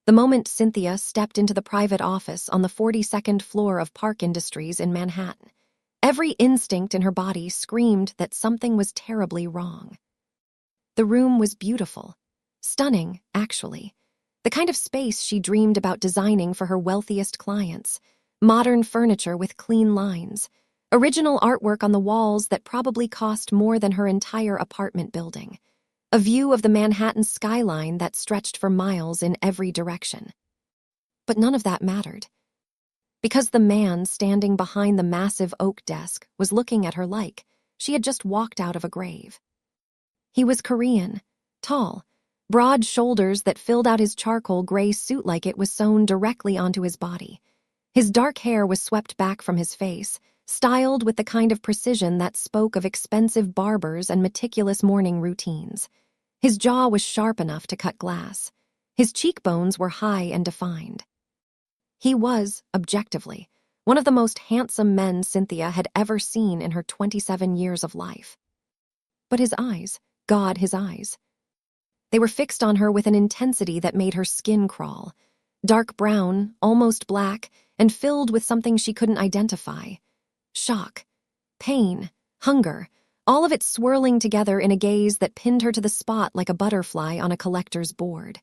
The moment Cynthia stepped into the private office on the 42nd floor of Park Industries in Manhattan, every instinct in her body screamed that something was terribly wrong. The room was beautiful. Stunning, actually. The kind of space she dreamed about designing for her wealthiest clients. Modern furniture with clean lines. Original artwork on the walls that probably cost more than her entire apartment building. A view of the Manhattan skyline that stretched for miles in every direction. But none of that mattered. Because the man standing behind the massive oak desk was looking at her like she had just walked out of a grave. He was Korean, tall, broad shoulders that filled out his charcoal gray suit like it was sewn directly onto his body. His dark hair was swept back from his face, styled with the kind of precision that spoke of expensive barbers and meticulous morning routines. His jaw was sharp enough to cut glass. His cheekbones were high and defined. He was, objectively, one of the most handsome men Cynthia had ever seen in her 27 years of life. But his eyes, God, his eyes. They were fixed on her with an intensity that made her skin crawl. Dark brown, almost black, and filled with something she couldn't identify. Shock, pain, hunger, all of it swirling together in a gaze that pinned her to the spot like a butterfly on a collector's board.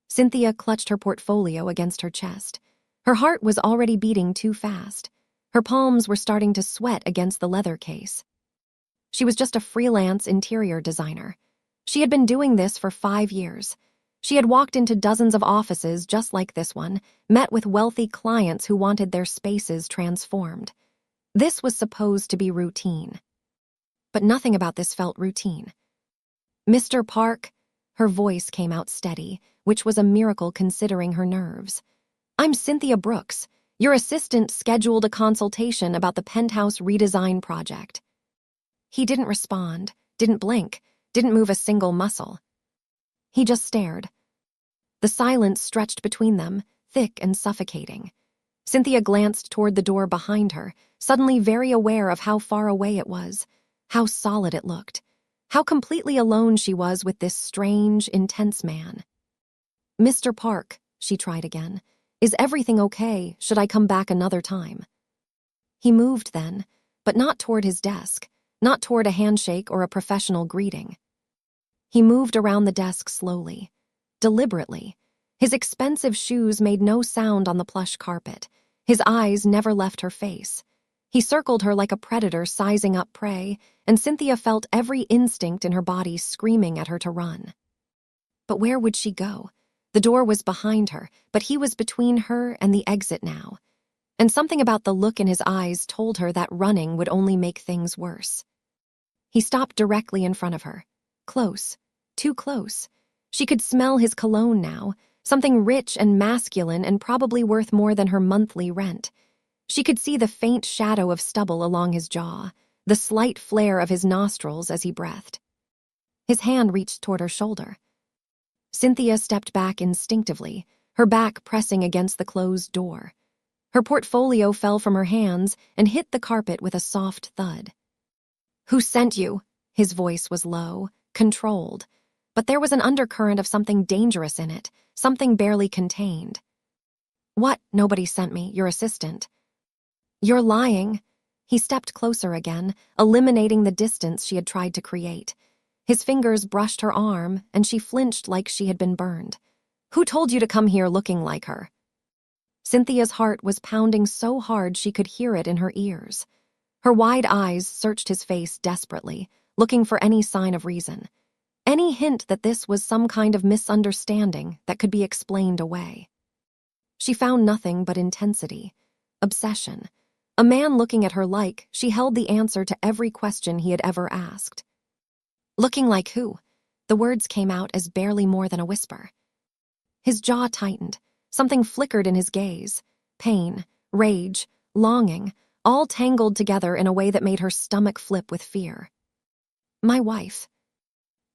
Cynthia clutched her portfolio against her chest. Her heart was already beating too fast. Her palms were starting to sweat against the leather case. She was just a freelance interior designer. She had been doing this for 5 years. She had walked into dozens of offices just like this one, met with wealthy clients who wanted their spaces transformed. This was supposed to be routine. But nothing about this felt routine. "Mr. Park," her voice came out steady, which was a miracle considering her nerves. "I'm Cynthia Brooks. Your assistant scheduled a consultation about the penthouse redesign project." He didn't respond, didn't blink, didn't move a single muscle. He just stared. The silence stretched between them, thick and suffocating. Cynthia glanced toward the door behind her, suddenly very aware of how far away it was, how solid it looked, how completely alone she was with this strange, intense man. "Mr. Park," she tried again, "is everything okay? Should I come back another time?" He moved then, but not toward his desk, not toward a handshake or a professional greeting. He moved around the desk slowly, deliberately. His expensive shoes made no sound on the plush carpet. His eyes never left her face. He circled her like a predator sizing up prey, and Cynthia felt every instinct in her body screaming at her to run. But where would she go? The door was behind her, but he was between her and the exit now. And something about the look in his eyes told her that running would only make things worse. He stopped directly in front of her. Close. Too close. She could smell his cologne now, something rich and masculine and probably worth more than her monthly rent. She could see the faint shadow of stubble along his jaw, the slight flare of his nostrils as he breathed. His hand reached toward her shoulder. Cynthia stepped back instinctively, her back pressing against the closed door. Her portfolio fell from her hands and hit the carpet with a soft thud. "Who sent you?" His voice was low, controlled, but there was an undercurrent of something dangerous in it, something barely contained. "What? Nobody sent me. Your assistant." "You're lying." He stepped closer again, eliminating the distance she had tried to create. His fingers brushed her arm, and she flinched like she had been burned. "Who told you to come here looking like her?" Cynthia's heart was pounding so hard she could hear it in her ears. Her wide eyes searched his face desperately, looking for any sign of reason. Any hint that this was some kind of misunderstanding that could be explained away. She found nothing but intensity, obsession. A man looking at her like she held the answer to every question he had ever asked. "Looking like who?" The words came out as barely more than a whisper. His jaw tightened. Something flickered in his gaze. Pain, rage, longing, all tangled together in a way that made her stomach flip with fear. "My wife."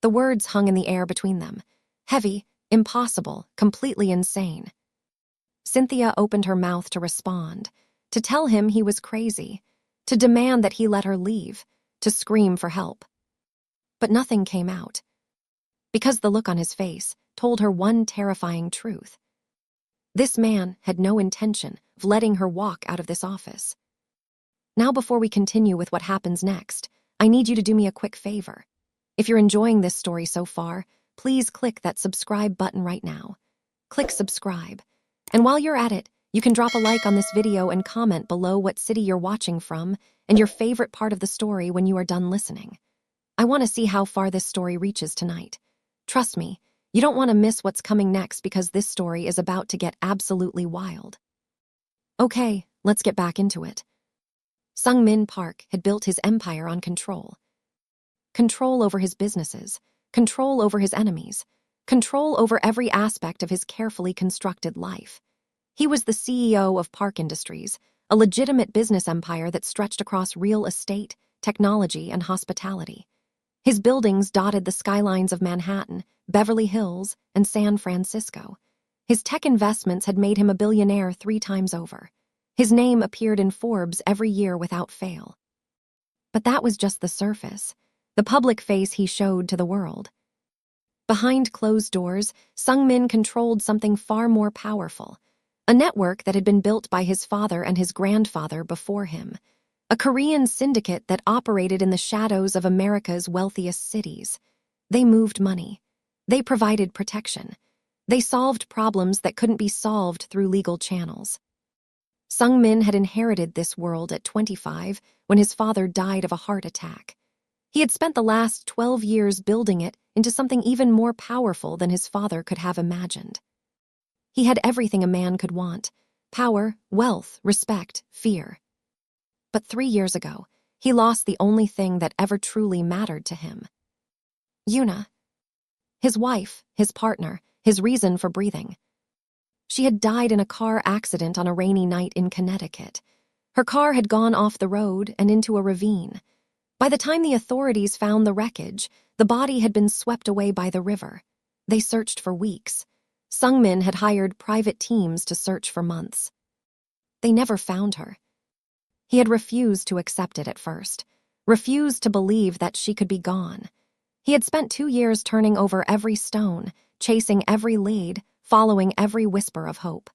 The words hung in the air between them. Heavy, impossible, completely insane. Cynthia opened her mouth to respond, to tell him he was crazy, to demand that he let her leave, to scream for help. But nothing came out. Because the look on his face told her one terrifying truth. This man had no intention of letting her walk out of this office. Now, before we continue with what happens next, I need you to do me a quick favor. If you're enjoying this story so far, please click that subscribe button right now. Click subscribe. And while you're at it, you can drop a like on this video and comment below what city you're watching from and your favorite part of the story when you are done listening. I want to see how far this story reaches tonight. Trust me, you don't want to miss what's coming next because this story is about to get absolutely wild. Okay, let's get back into it. Sung-min Park had built his empire on control. Control over his businesses, control over his enemies, control over every aspect of his carefully constructed life. He was the CEO of Park Industries, a legitimate business empire that stretched across real estate, technology, and hospitality. His buildings dotted the skylines of Manhattan, Beverly Hills, and San Francisco. His tech investments had made him a billionaire 3 times over. His name appeared in Forbes every year without fail. But that was just the surface, the public face he showed to the world. Behind closed doors, Sung-min controlled something far more powerful, a network that had been built by his father and his grandfather before him, a Korean syndicate that operated in the shadows of America's wealthiest cities. They moved money. They provided protection. They solved problems that couldn't be solved through legal channels. Sung-min had inherited this world at 25 when his father died of a heart attack. He had spent the last 12 years building it into something even more powerful than his father could have imagined. He had everything a man could want: power, wealth, respect, fear. But 3 years ago, he lost the only thing that ever truly mattered to him. Yuna. His wife, his partner, his reason for breathing. She had died in a car accident on a rainy night in Connecticut. Her car had gone off the road and into a ravine. By the time the authorities found the wreckage, the body had been swept away by the river. They searched for weeks. Sung-min had hired private teams to search for months. They never found her. He had refused to accept it at first, refused to believe that she could be gone. He had spent 2 years turning over every stone, chasing every lead, following every whisper of hope.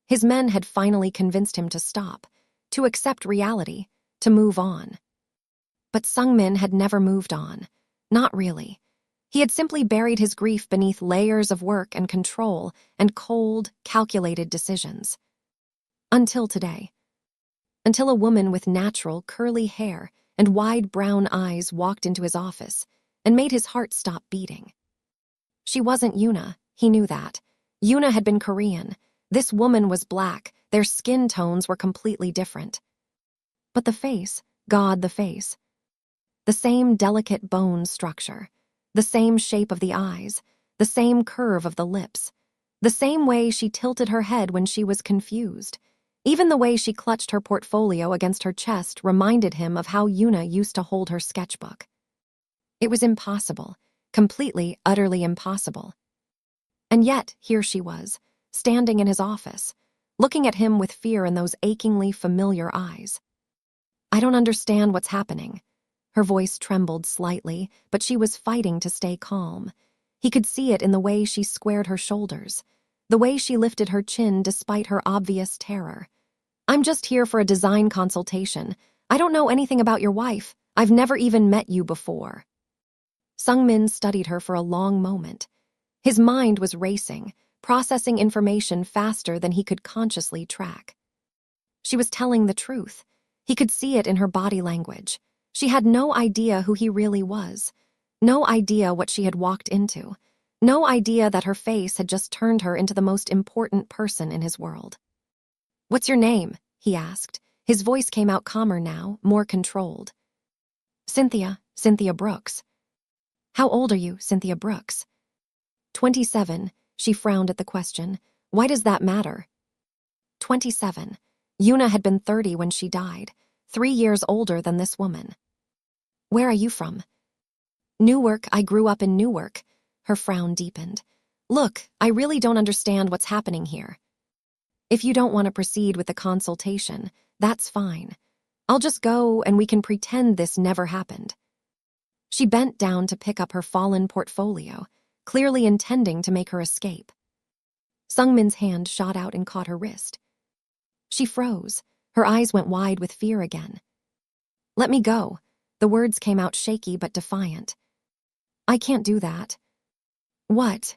His men had finally convinced him to stop, to accept reality, to move on. But Sung-min had never moved on. Not really. He had simply buried his grief beneath layers of work and control and cold, calculated decisions. Until today. Until a woman with natural, curly hair and wide brown eyes walked into his office and made his heart stop beating. She wasn't Yuna, he knew that. Yuna had been Korean. This woman was black. Their skin tones were completely different. But the face, God, the face. The same delicate bone structure, the same shape of the eyes, the same curve of the lips, the same way she tilted her head when she was confused. Even the way she clutched her portfolio against her chest reminded him of how Yuna used to hold her sketchbook. It was impossible, completely, utterly impossible. And yet, here she was, standing in his office, looking at him with fear in those achingly familiar eyes. "I don't understand what's happening." Her voice trembled slightly, but she was fighting to stay calm. He could see it in the way she squared her shoulders, the way she lifted her chin despite her obvious terror. "I'm just here for a design consultation. I don't know anything about your wife. I've never even met you before." Sung-min studied her for a long moment. His mind was racing, processing information faster than he could consciously track. She was telling the truth. He could see it in her body language. She had no idea who he really was, no idea what she had walked into, no idea that her face had just turned her into the most important person in his world. "What's your name?" he asked. His voice came out calmer now, more controlled. Cynthia Brooks." "How old are you, Cynthia Brooks?" 27, she frowned at the question. "Why does that matter?" 27. Yuna had been 30 when she died, 3 years older than this woman. "Where are you from?" "Newark. I grew up in Newark." Her frown deepened. "Look, I really don't understand what's happening here. If you don't want to proceed with the consultation, that's fine. I'll just go and we can pretend this never happened." She bent down to pick up her fallen portfolio, clearly intending to make her escape. Sungmin's hand shot out and caught her wrist. She froze. Her eyes went wide with fear again. "Let me go." The words came out shaky but defiant. "I can't do that." "What?"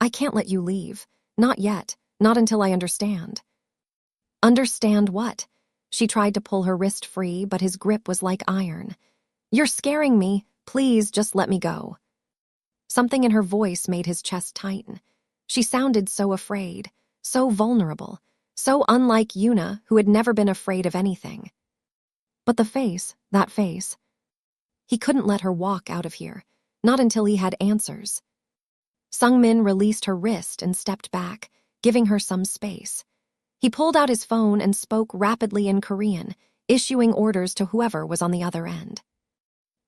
"I can't let you leave. Not yet. Not until I understand." "Understand what?" She tried to pull her wrist free, but his grip was like iron. "You're scaring me. Please just let me go." Something in her voice made his chest tighten. She sounded so afraid, so vulnerable, so unlike Yuna, who had never been afraid of anything. But the face, that face. He couldn't let her walk out of here, not until he had answers. Sungmin released her wrist and stepped back, giving her some space. He pulled out his phone and spoke rapidly in Korean, issuing orders to whoever was on the other end.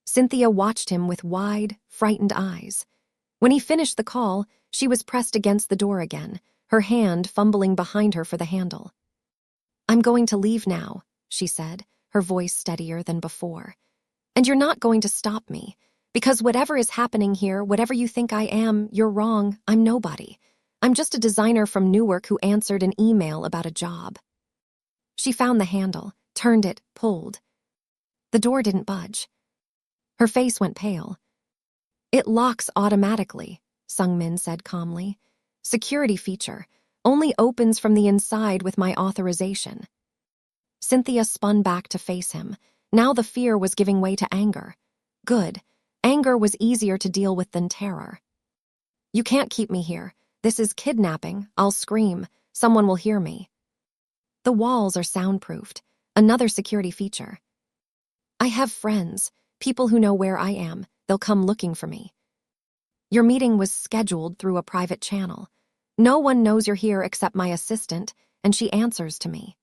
Cynthia watched him with wide, frightened eyes. When he finished the call, she was pressed against the door again, her hand fumbling behind her for the handle. "I'm going to leave now," she said, her voice steadier than before. "And you're not going to stop me. Because whatever is happening here, whatever you think I am, you're wrong. I'm nobody. I'm just a designer from Newark who answered an email about a job." She found the handle, turned it, pulled. The door didn't budge. Her face went pale. "It locks automatically," Sungmin said calmly. "Security feature. Only opens from the inside with my authorization." Cynthia spun back to face him. Now the fear was giving way to anger. Good. Anger was easier to deal with than terror. "You can't keep me here. This is kidnapping. I'll scream. Someone will hear me." "The walls are soundproofed. Another security feature." "I have friends, people who know where I am. They'll come looking for me." "Your meeting was scheduled through a private channel. No one knows you're here except my assistant, and she answers to me."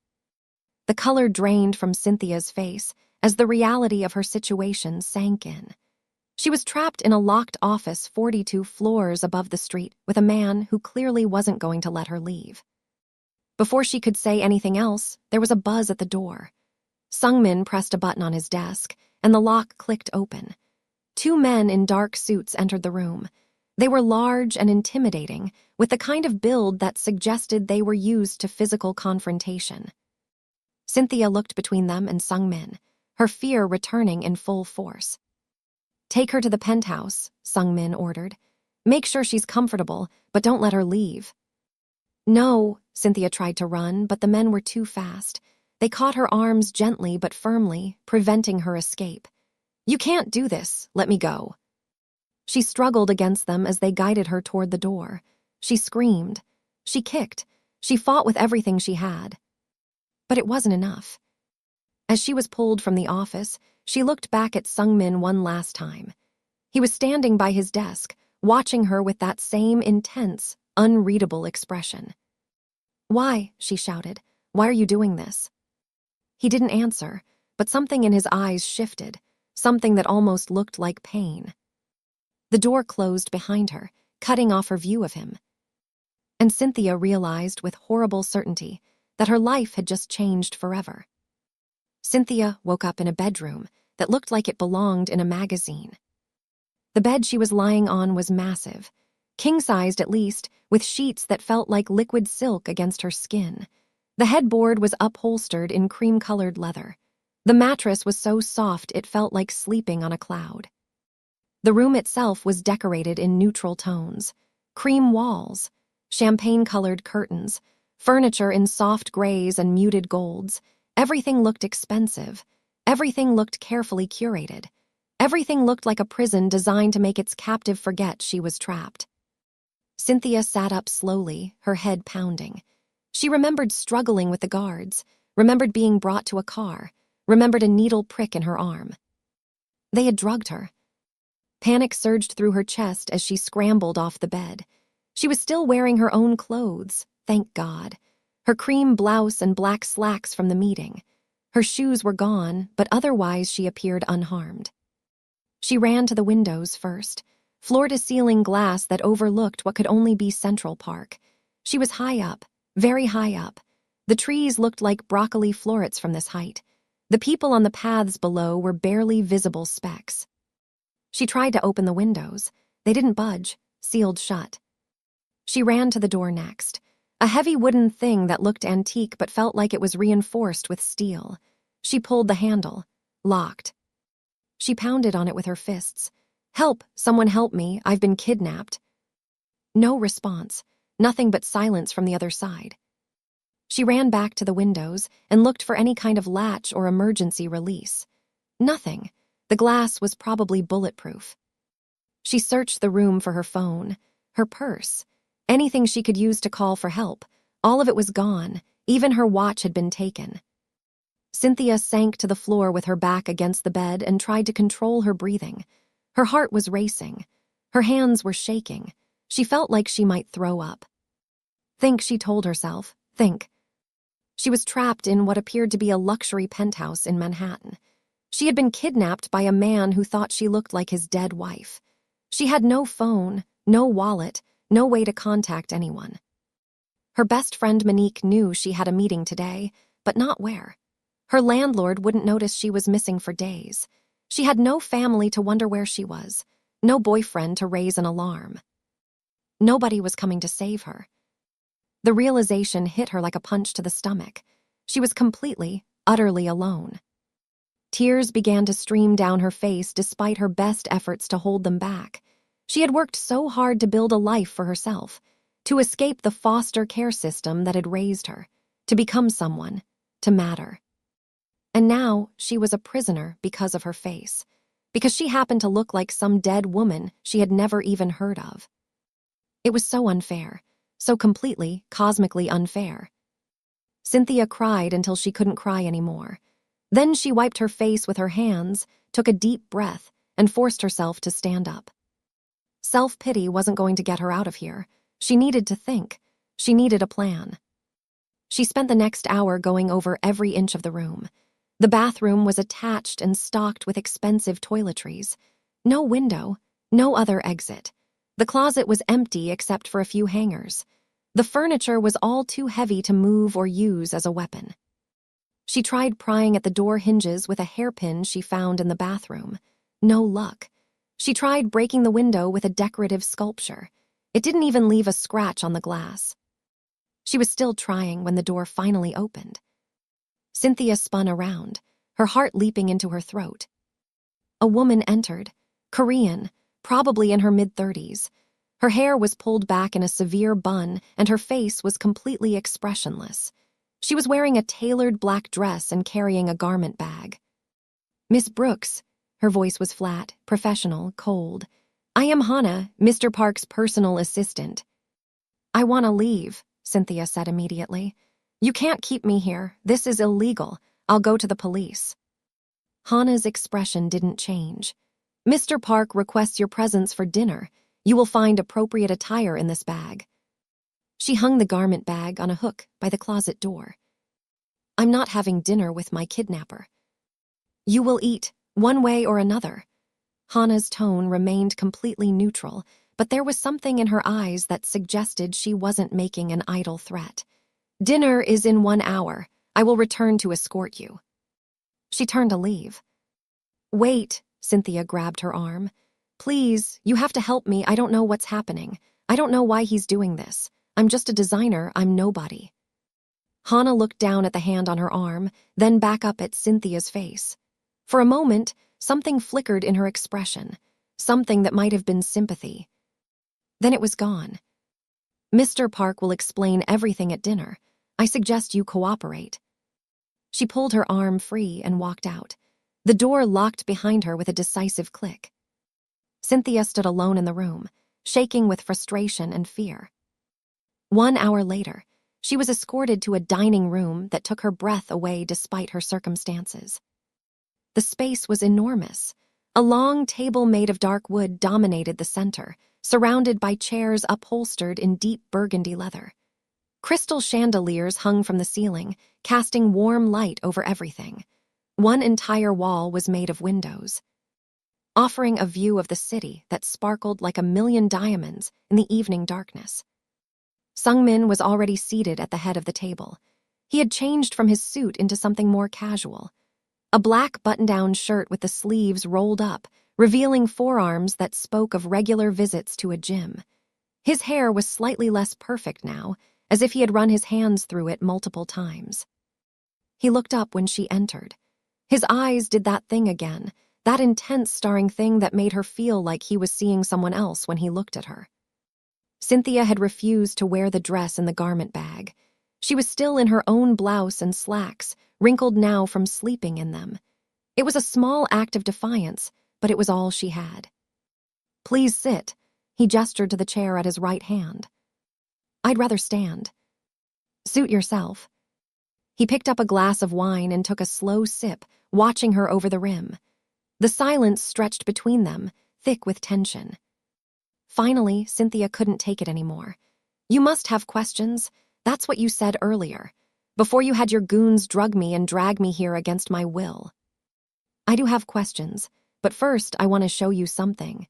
The color drained from Cynthia's face as the reality of her situation sank in. She was trapped in a locked office 42 floors above the street with a man who clearly wasn't going to let her leave. Before she could say anything else, there was a buzz at the door. Sungmin pressed a button on his desk, and the lock clicked open. 2 men in dark suits entered the room. They were large and intimidating, with the kind of build that suggested they were used to physical confrontation. Cynthia looked between them and Sungmin, her fear returning in full force. "Take her to the penthouse," Sungmin ordered. "Make sure she's comfortable, but don't let her leave." "No," Cynthia tried to run, but the men were too fast. They caught her arms gently but firmly, preventing her escape. "You can't do this. Let me go." She struggled against them as they guided her toward the door. She screamed. She kicked. She fought with everything she had. But it wasn't enough. As she was pulled from the office, she looked back at Sungmin one last time. He was standing by his desk, watching her with that same intense, unreadable expression. "Why?" she shouted. "Why are you doing this?" He didn't answer, but something in his eyes shifted, something that almost looked like pain. The door closed behind her, cutting off her view of him. And Cynthia realized with horrible certainty that her life had just changed forever. Cynthia woke up in a bedroom that looked like it belonged in a magazine. The bed she was lying on was massive, king-sized at least, with sheets that felt like liquid silk against her skin. The headboard was upholstered in cream-colored leather. The mattress was so soft it felt like sleeping on a cloud. The room itself was decorated in neutral tones. Cream walls, champagne-colored curtains, furniture in soft grays and muted golds. Everything looked expensive. Everything looked carefully curated. Everything looked like a prison designed to make its captive forget she was trapped. Cynthia sat up slowly, her head pounding. She remembered struggling with the guards, remembered being brought to a car, remembered a needle prick in her arm. They had drugged her. Panic surged through her chest as she scrambled off the bed. She was still wearing her own clothes, thank God. Her cream blouse and black slacks from the meeting. Her shoes were gone, but otherwise she appeared unharmed. She ran to the windows first, floor-to-ceiling glass that overlooked what could only be Central Park. She was high up, very high up. The trees looked like broccoli florets from this height. The people on the paths below were barely visible specks. She tried to open the windows. They didn't budge, sealed shut. She ran to the door next. A heavy wooden thing that looked antique but felt like it was reinforced with steel. She pulled the handle. Locked. She pounded on it with her fists. "Help! Someone help me! I've been kidnapped." No response. Nothing but silence from the other side. She ran back to the windows and looked for any kind of latch or emergency release. Nothing. The glass was probably bulletproof. She searched the room for her phone, her purse, anything she could use to call for help. All of it was gone. Even her watch had been taken. Cynthia sank to the floor with her back against the bed and tried to control her breathing. Her heart was racing. Her hands were shaking. She felt like she might throw up. Think, she told herself. Think. She was trapped in what appeared to be a luxury penthouse in Manhattan. She had been kidnapped by a man who thought she looked like his dead wife. She had no phone, no wallet, no way to contact anyone. Her best friend Monique knew she had a meeting today, but not where. Her landlord wouldn't notice she was missing for days. She had no family to wonder where she was, no boyfriend to raise an alarm. Nobody was coming to save her. The realization hit her like a punch to the stomach. She was completely, utterly alone. Tears began to stream down her face despite her best efforts to hold them back. She had worked so hard to build a life for herself, to escape the foster care system that had raised her, to become someone, to matter. And now she was a prisoner because of her face, because she happened to look like some dead woman she had never even heard of. It was so unfair, so completely, cosmically unfair. Cynthia cried until she couldn't cry anymore. Then she wiped her face with her hands, took a deep breath, and forced herself to stand up. Self-pity wasn't going to get her out of here. She needed to think. She needed a plan. She spent the next hour going over every inch of the room. The bathroom was attached and stocked with expensive toiletries. No window, no other exit. The closet was empty except for a few hangers. The furniture was all too heavy to move or use as a weapon. She tried prying at the door hinges with a hairpin she found in the bathroom. No luck. She tried breaking the window with a decorative sculpture. It didn't even leave a scratch on the glass. She was still trying when the door finally opened. Cynthia spun around, her heart leaping into her throat. A woman entered, Korean, probably in her mid-30s. Her hair was pulled back in a severe bun, and her face was completely expressionless. She was wearing a tailored black dress and carrying a garment bag. "Miss Brooks," her voice was flat, professional, cold. "I am Hannah, Mr. Park's personal assistant." "I want to leave," Cynthia said immediately. "You can't keep me here. This is illegal. I'll go to the police." Hannah's expression didn't change. "Mr. Park requests your presence for dinner. You will find appropriate attire in this bag." She hung the garment bag on a hook by the closet door. "I'm not having dinner with my kidnapper." "You will eat, one way or another." Hannah's tone remained completely neutral, but there was something in her eyes that suggested she wasn't making an idle threat. "Dinner is in 1 hour. I will return to escort you." She turned to leave. "Wait," Cynthia grabbed her arm. "Please, you have to help me. I don't know what's happening. I don't know why he's doing this. I'm just a designer. I'm nobody." Hannah looked down at the hand on her arm, then back up at Cynthia's face. For a moment, something flickered in her expression, something that might have been sympathy. Then it was gone. "Mr. Park will explain everything at dinner. I suggest you cooperate." She pulled her arm free and walked out. The door locked behind her with a decisive click. Cynthia stood alone in the room, shaking with frustration and fear. 1 hour later, she was escorted to a dining room that took her breath away despite her circumstances. The space was enormous. A long table made of dark wood dominated the center, surrounded by chairs upholstered in deep burgundy leather. Crystal chandeliers hung from the ceiling, casting warm light over everything. One entire wall was made of windows, offering a view of the city that sparkled like 1,000,000 diamonds in the evening darkness. Sungmin was already seated at the head of the table. He had changed from his suit into something more casual. A black button-down shirt with the sleeves rolled up, revealing forearms that spoke of regular visits to a gym. His hair was slightly less perfect now, as if he had run his hands through it multiple times. He looked up when she entered. His eyes did that thing again, that intense starring thing that made her feel like he was seeing someone else when he looked at her. Cynthia had refused to wear the dress in the garment bag. She was still in her own blouse and slacks, wrinkled now from sleeping in them. It was a small act of defiance, but it was all she had. "Please sit," he gestured to the chair at his right hand. "I'd rather stand." "Suit yourself." He picked up a glass of wine and took a slow sip, watching her over the rim. The silence stretched between them, thick with tension. Finally, Cynthia couldn't take it anymore. "You must have questions. That's what you said earlier, before you had your goons drug me and drag me here against my will." "I do have questions, but first I want to show you something."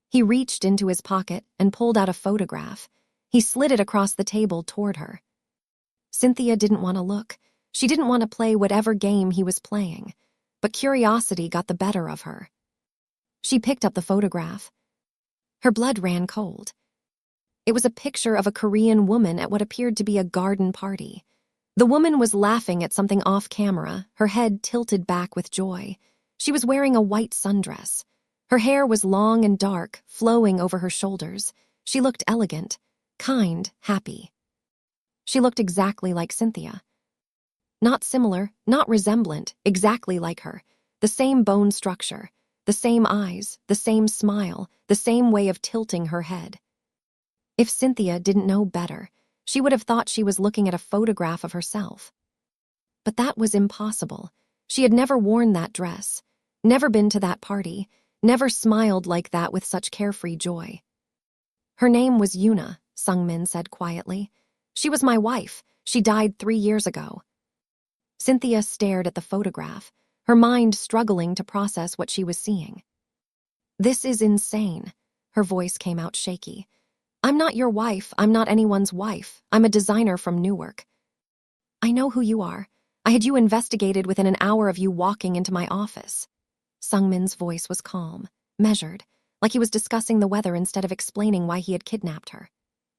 He reached into his pocket and pulled out a photograph. He slid it across the table toward her. Cynthia didn't want to look. She didn't want to play whatever game he was playing, but curiosity got the better of her. She picked up the photograph. Her blood ran cold. It was a picture of a Korean woman at what appeared to be a garden party. The woman was laughing at something off camera, her head tilted back with joy. She was wearing a white sundress. Her hair was long and dark, flowing over her shoulders. She looked elegant, kind, happy. She looked exactly like Cynthia. Not similar, not resemblant, exactly like her. The same bone structure, the same eyes, the same smile, the same way of tilting her head. If Cynthia didn't know better, she would have thought she was looking at a photograph of herself. But that was impossible. She had never worn that dress, never been to that party, never smiled like that with such carefree joy. "Her name was Yuna," Sungmin said quietly. "She was my wife. She died 3 years ago." Cynthia stared at the photograph, her mind struggling to process what she was seeing. "This is insane." Her voice came out shaky. "I'm not your wife. I'm not anyone's wife. I'm a designer from Newark. I know who you are. I had you investigated within an hour of you walking into my office." Sungmin's voice was calm, measured, like he was discussing the weather instead of explaining why he had kidnapped her.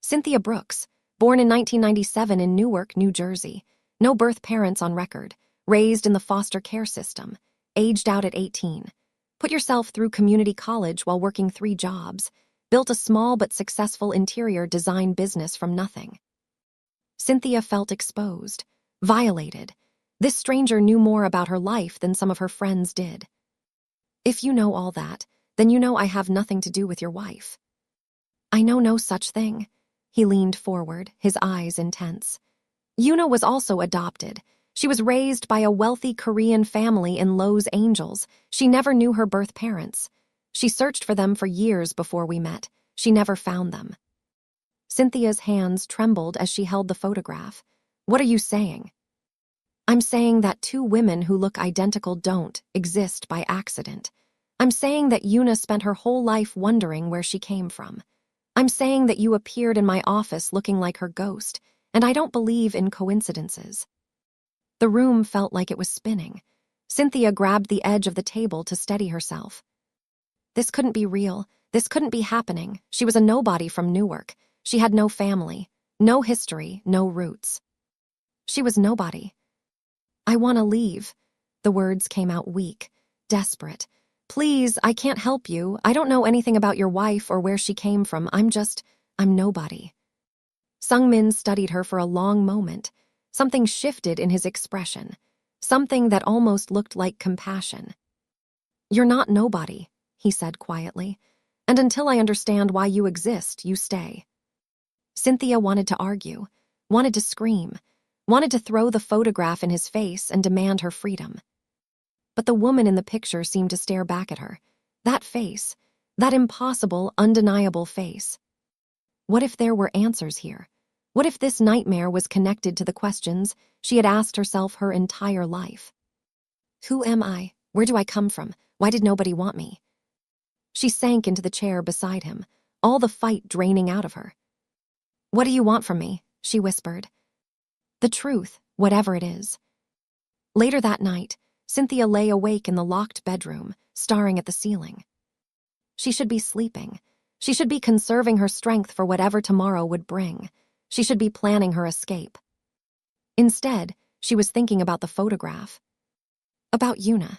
"Cynthia Brooks, born in 1997 in Newark, New Jersey. No birth parents on record. Raised in the foster care system. Aged out at 18. Put yourself through community college while working 3 jobs. Built a small but successful interior design business from nothing." Cynthia felt exposed, violated. This stranger knew more about her life than some of her friends did. "If you know all that, then you know I have nothing to do with your wife." "I know no such thing." He leaned forward, his eyes intense. "Yuna was also adopted. She was raised by a wealthy Korean family in Los Angeles. She never knew her birth parents. She searched for them for years before we met. She never found them." Cynthia's hands trembled as she held the photograph. "What are you saying?" "I'm saying that 2 women who look identical don't exist by accident. I'm saying that Yuna spent her whole life wondering where she came from. I'm saying that you appeared in my office looking like her ghost, and I don't believe in coincidences." The room felt like it was spinning. Cynthia grabbed the edge of the table to steady herself. This couldn't be real. This couldn't be happening. She was a nobody from Newark. She had no family, no history, no roots. She was nobody. "I want to leave." The words came out weak, desperate. "Please, I can't help you. I don't know anything about your wife or where she came from. I'm nobody." Sungmin studied her for a long moment. Something shifted in his expression, something that almost looked like compassion. "You're not nobody," he said quietly, "and until I understand why you exist, you stay." Cynthia wanted to argue, wanted to scream, wanted to throw the photograph in his face and demand her freedom. But the woman in the picture seemed to stare back at her. That face, that impossible, undeniable face. What if there were answers here? What if this nightmare was connected to the questions she had asked herself her entire life? Who am I? Where do I come from? Why did nobody want me? She sank into the chair beside him, all the fight draining out of her. "What do you want from me?" she whispered. "The truth, whatever it is." Later that night, Cynthia lay awake in the locked bedroom, staring at the ceiling. She should be sleeping. She should be conserving her strength for whatever tomorrow would bring. She should be planning her escape. Instead, she was thinking about the photograph. About Yuna.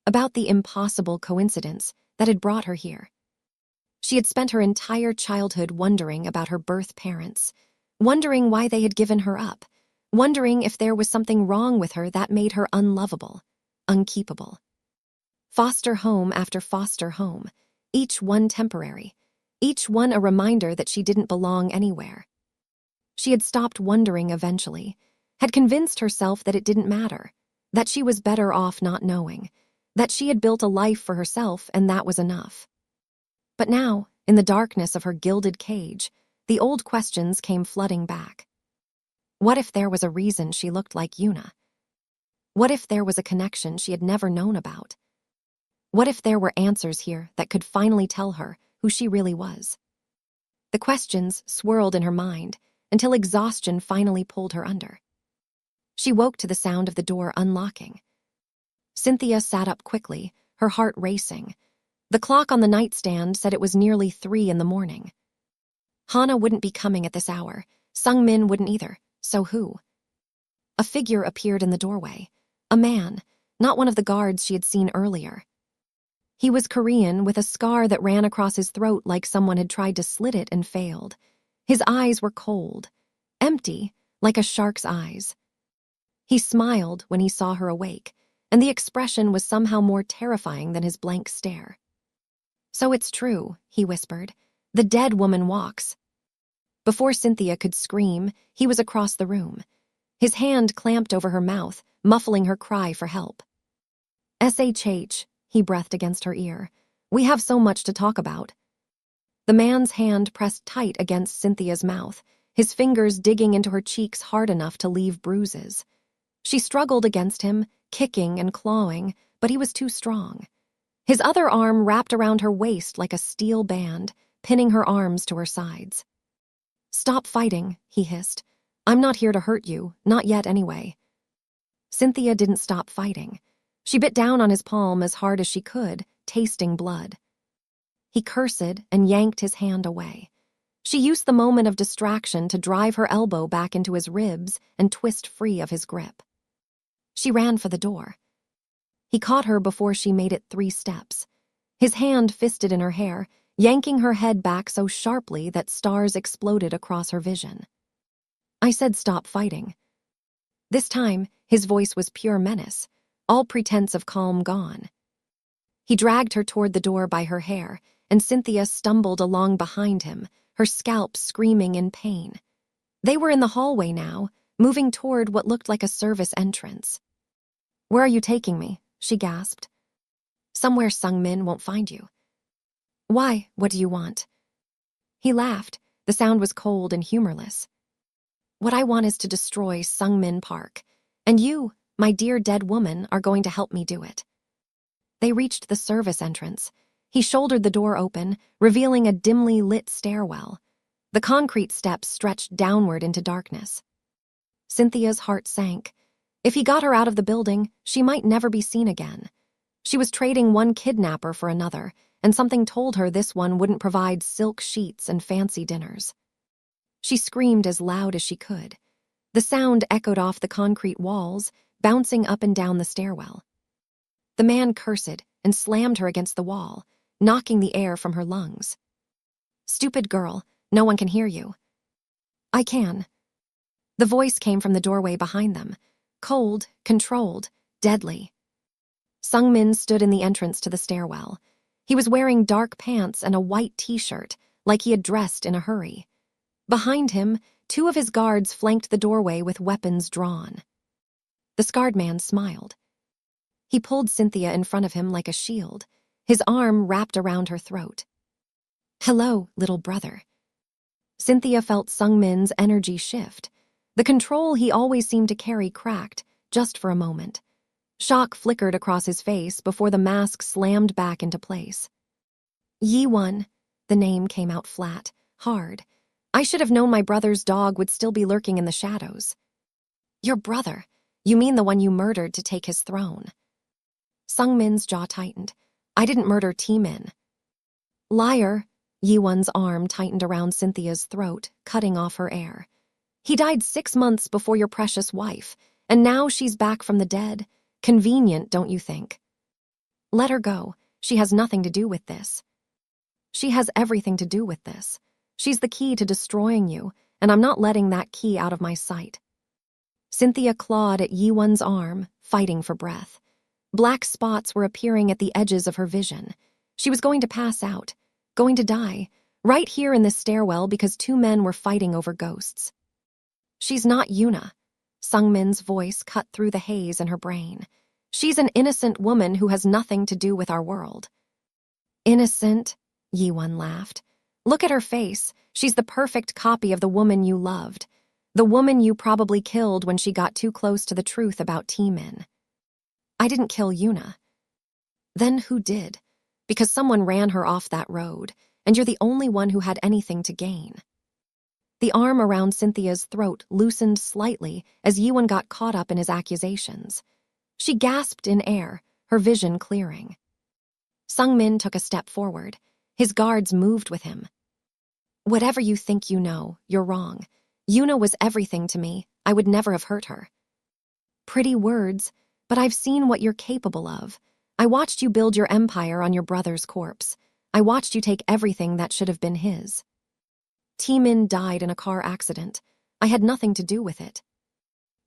About the impossible coincidence that had brought her here. She had spent her entire childhood wondering about her birth parents, wondering why they had given her up, wondering if there was something wrong with her that made her unlovable, unkeepable. Foster home after foster home, each one temporary, each one a reminder that she didn't belong anywhere. She had stopped wondering eventually, had convinced herself that it didn't matter, that she was better off not knowing, that she had built a life for herself and that was enough. But now, in the darkness of her gilded cage, the old questions came flooding back. What if there was a reason she looked like Yuna? What if there was a connection she had never known about? What if there were answers here that could finally tell her who she really was? The questions swirled in her mind until exhaustion finally pulled her under. She woke to the sound of the door unlocking. Cynthia sat up quickly, her heart racing. The clock on the nightstand said it was nearly 3 a.m. Hana wouldn't be coming at this hour. Sung-min wouldn't either. So who? A figure appeared in the doorway. A man, not one of the guards she had seen earlier. He was Korean, with a scar that ran across his throat like someone had tried to slit it and failed. His eyes were cold, empty, like a shark's eyes. He smiled when he saw her awake, and the expression was somehow more terrifying than his blank stare. "So it's true," he whispered. "The dead woman walks." Before Cynthia could scream, he was across the room. His hand clamped over her mouth, muffling her cry for help. "SHH," he breathed against her ear. "We have so much to talk about." The man's hand pressed tight against Cynthia's mouth, his fingers digging into her cheeks hard enough to leave bruises. She struggled against him, kicking and clawing, but he was too strong. His other arm wrapped around her waist like a steel band, pinning her arms to her sides. "Stop fighting," he hissed. "I'm not here to hurt you, not yet anyway." Cynthia didn't stop fighting. She bit down on his palm as hard as she could, tasting blood. He cursed and yanked his hand away. She used the moment of distraction to drive her elbow back into his ribs and twist free of his grip. She ran for the door. He caught her before she made it 3 steps. His hand fisted in her hair, yanking her head back so sharply that stars exploded across her vision. "I said stop fighting." This time, his voice was pure menace, all pretense of calm gone. He dragged her toward the door by her hair, and Cynthia stumbled along behind him, her scalp screaming in pain. They were in the hallway now, moving toward what looked like a service entrance. "Where are you taking me?" she gasped. "Somewhere Sung-min won't find you." "Why? What do you want?" He laughed. The sound was cold and humorless. "What I want is to destroy Sung-min Park, and you, my dear dead woman, are going to help me do it." They reached the service entrance. He shouldered the door open, revealing a dimly lit stairwell. The concrete steps stretched downward into darkness. Cynthia's heart sank. If he got her out of the building, she might never be seen again. She was trading one kidnapper for another, and something told her this one wouldn't provide silk sheets and fancy dinners. She screamed as loud as she could. The sound echoed off the concrete walls, bouncing up and down the stairwell. The man cursed and slammed her against the wall, knocking the air from her lungs. "Stupid girl, no one can hear you." "I can." The voice came from the doorway behind them, cold, controlled, deadly. Sung-min stood in the entrance to the stairwell. He was wearing dark pants and a white t-shirt, like he had dressed in a hurry. Behind him, 2 of his guards flanked the doorway with weapons drawn. The scarred man smiled. He pulled Cynthia in front of him like a shield, his arm wrapped around her throat. "Hello, little brother." Cynthia felt Sung-min's energy shift. The control he always seemed to carry cracked, just for a moment. Shock flickered across his face before the mask slammed back into place. "Yi-won," the name came out flat, hard. "I should have known my brother's dog would still be lurking in the shadows." "Your brother? You mean the one you murdered to take his throne?" Sung-min's jaw tightened. "I didn't murder T-min." "Liar. Yiwon's arm tightened around Cynthia's throat, cutting off her air. He died 6 months before your precious wife, and now she's back from the dead. Convenient, don't you think? Let her go. She has nothing to do with this. She has everything to do with this. She's the key to destroying you, and I'm not letting that key out of my sight. Cynthia clawed at Yiwon's arm, fighting for breath. Black spots were appearing at the edges of her vision. She was going to pass out, going to die, right here in this stairwell because 2 men were fighting over ghosts. She's not Yuna. Sungmin's voice cut through the haze in her brain. She's an innocent woman who has nothing to do with our world. Innocent? Yiwon laughed. Look at her face. She's the perfect copy of the woman you loved. The woman you probably killed when she got too close to the truth about T-Min. I didn't kill Yuna. Then who did? Because someone ran her off that road, and you're the only one who had anything to gain. The arm around Cynthia's throat loosened slightly as Yiwon got caught up in his accusations. She gasped in air, her vision clearing. Sungmin took a step forward. His guards moved with him. Whatever you think you know, you're wrong. Yuna was everything to me. I would never have hurt her. Pretty words, but I've seen what you're capable of. I watched you build your empire on your brother's corpse. I watched you take everything that should have been his. T-Min died in a car accident. I had nothing to do with it.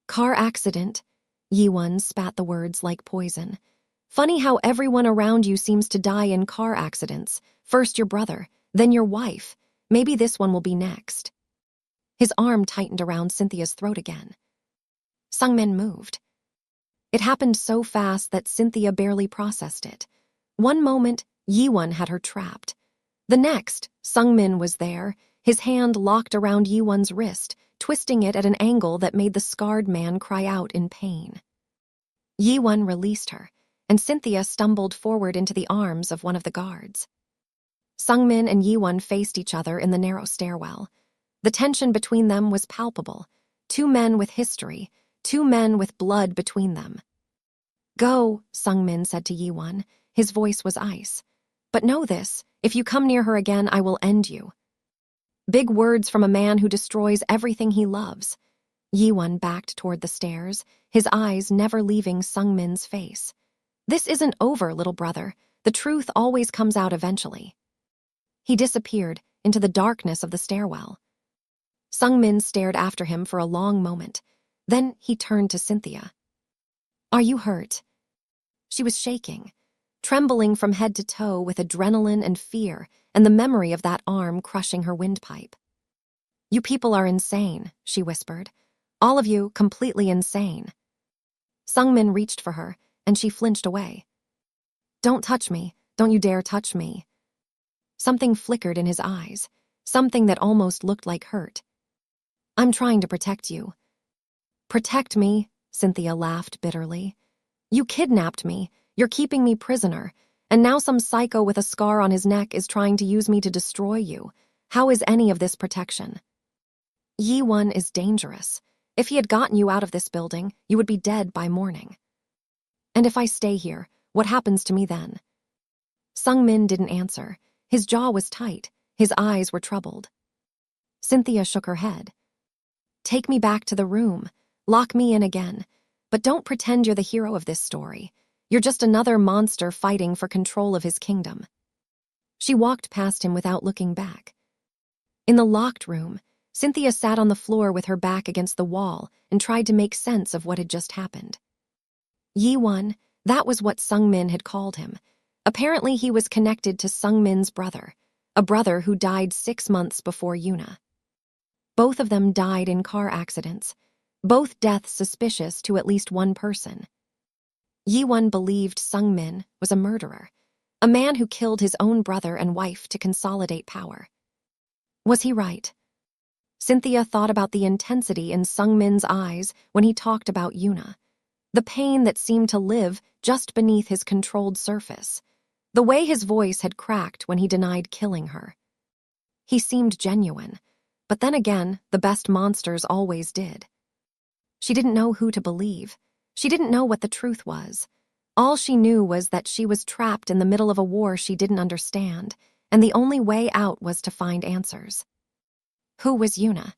Car accident? Yiwon spat the words like poison. Funny how everyone around you seems to die in car accidents. First your brother, then your wife. Maybe this one will be next. His arm tightened around Cynthia's throat again. Sungmin moved. It happened so fast that Cynthia barely processed it. One moment, Yiwon had her trapped. The next, Sungmin was there, his hand locked around Yiwon's wrist, twisting it at an angle that made the scarred man cry out in pain. Yiwon released her, and Cynthia stumbled forward into the arms of one of the guards. Sungmin and Yiwon faced each other in the narrow stairwell. The tension between them was palpable. 2 men with history, 2 men with blood between them. Go, Sungmin said to Yiwon. His voice was ice. But know this, if you come near her again, I will end you. Big words from a man who destroys everything he loves. Yiwon backed toward the stairs, his eyes never leaving Sungmin's face. This isn't over, little brother. The truth always comes out eventually. He disappeared into the darkness of the stairwell. Sungmin stared after him for a long moment. Then he turned to Cynthia. Are you hurt? She was shaking, trembling from head to toe with adrenaline and fear and the memory of that arm crushing her windpipe. You people are insane, she whispered. All of you completely insane. Sungmin reached for her, and she flinched away. Don't touch me. Don't you dare touch me. Something flickered in his eyes, something that almost looked like hurt. I'm trying to protect you. Protect me? Cynthia laughed bitterly. You kidnapped me. You're keeping me prisoner. And now some psycho with a scar on his neck is trying to use me to destroy you. How is any of this protection? Yiwon is dangerous. If he had gotten you out of this building, you would be dead by morning. And if I stay here, what happens to me then? Sungmin didn't answer. His jaw was tight. His eyes were troubled. Cynthia shook her head. Take me back to the room. Lock me in again. But don't pretend you're the hero of this story. You're just another monster fighting for control of his kingdom. She walked past him without looking back. In the locked room, Cynthia sat on the floor with her back against the wall and tried to make sense of what had just happened. Yiwon, that was what Sungmin had called him. Apparently he was connected to Sungmin's brother, a brother who died 6 months before Yuna. Both of them died in car accidents, both deaths suspicious to at least one person. Yiwon believed Sungmin was a murderer, a man who killed his own brother and wife to consolidate power. Was he right? Cynthia thought about the intensity in Sungmin's eyes when he talked about Yuna, the pain that seemed to live just beneath his controlled surface, the way his voice had cracked when he denied killing her. He seemed genuine, but then again, the best monsters always did. She didn't know who to believe. She didn't know what the truth was. All she knew was that she was trapped in the middle of a war she didn't understand, and the only way out was to find answers. Who was Yuna?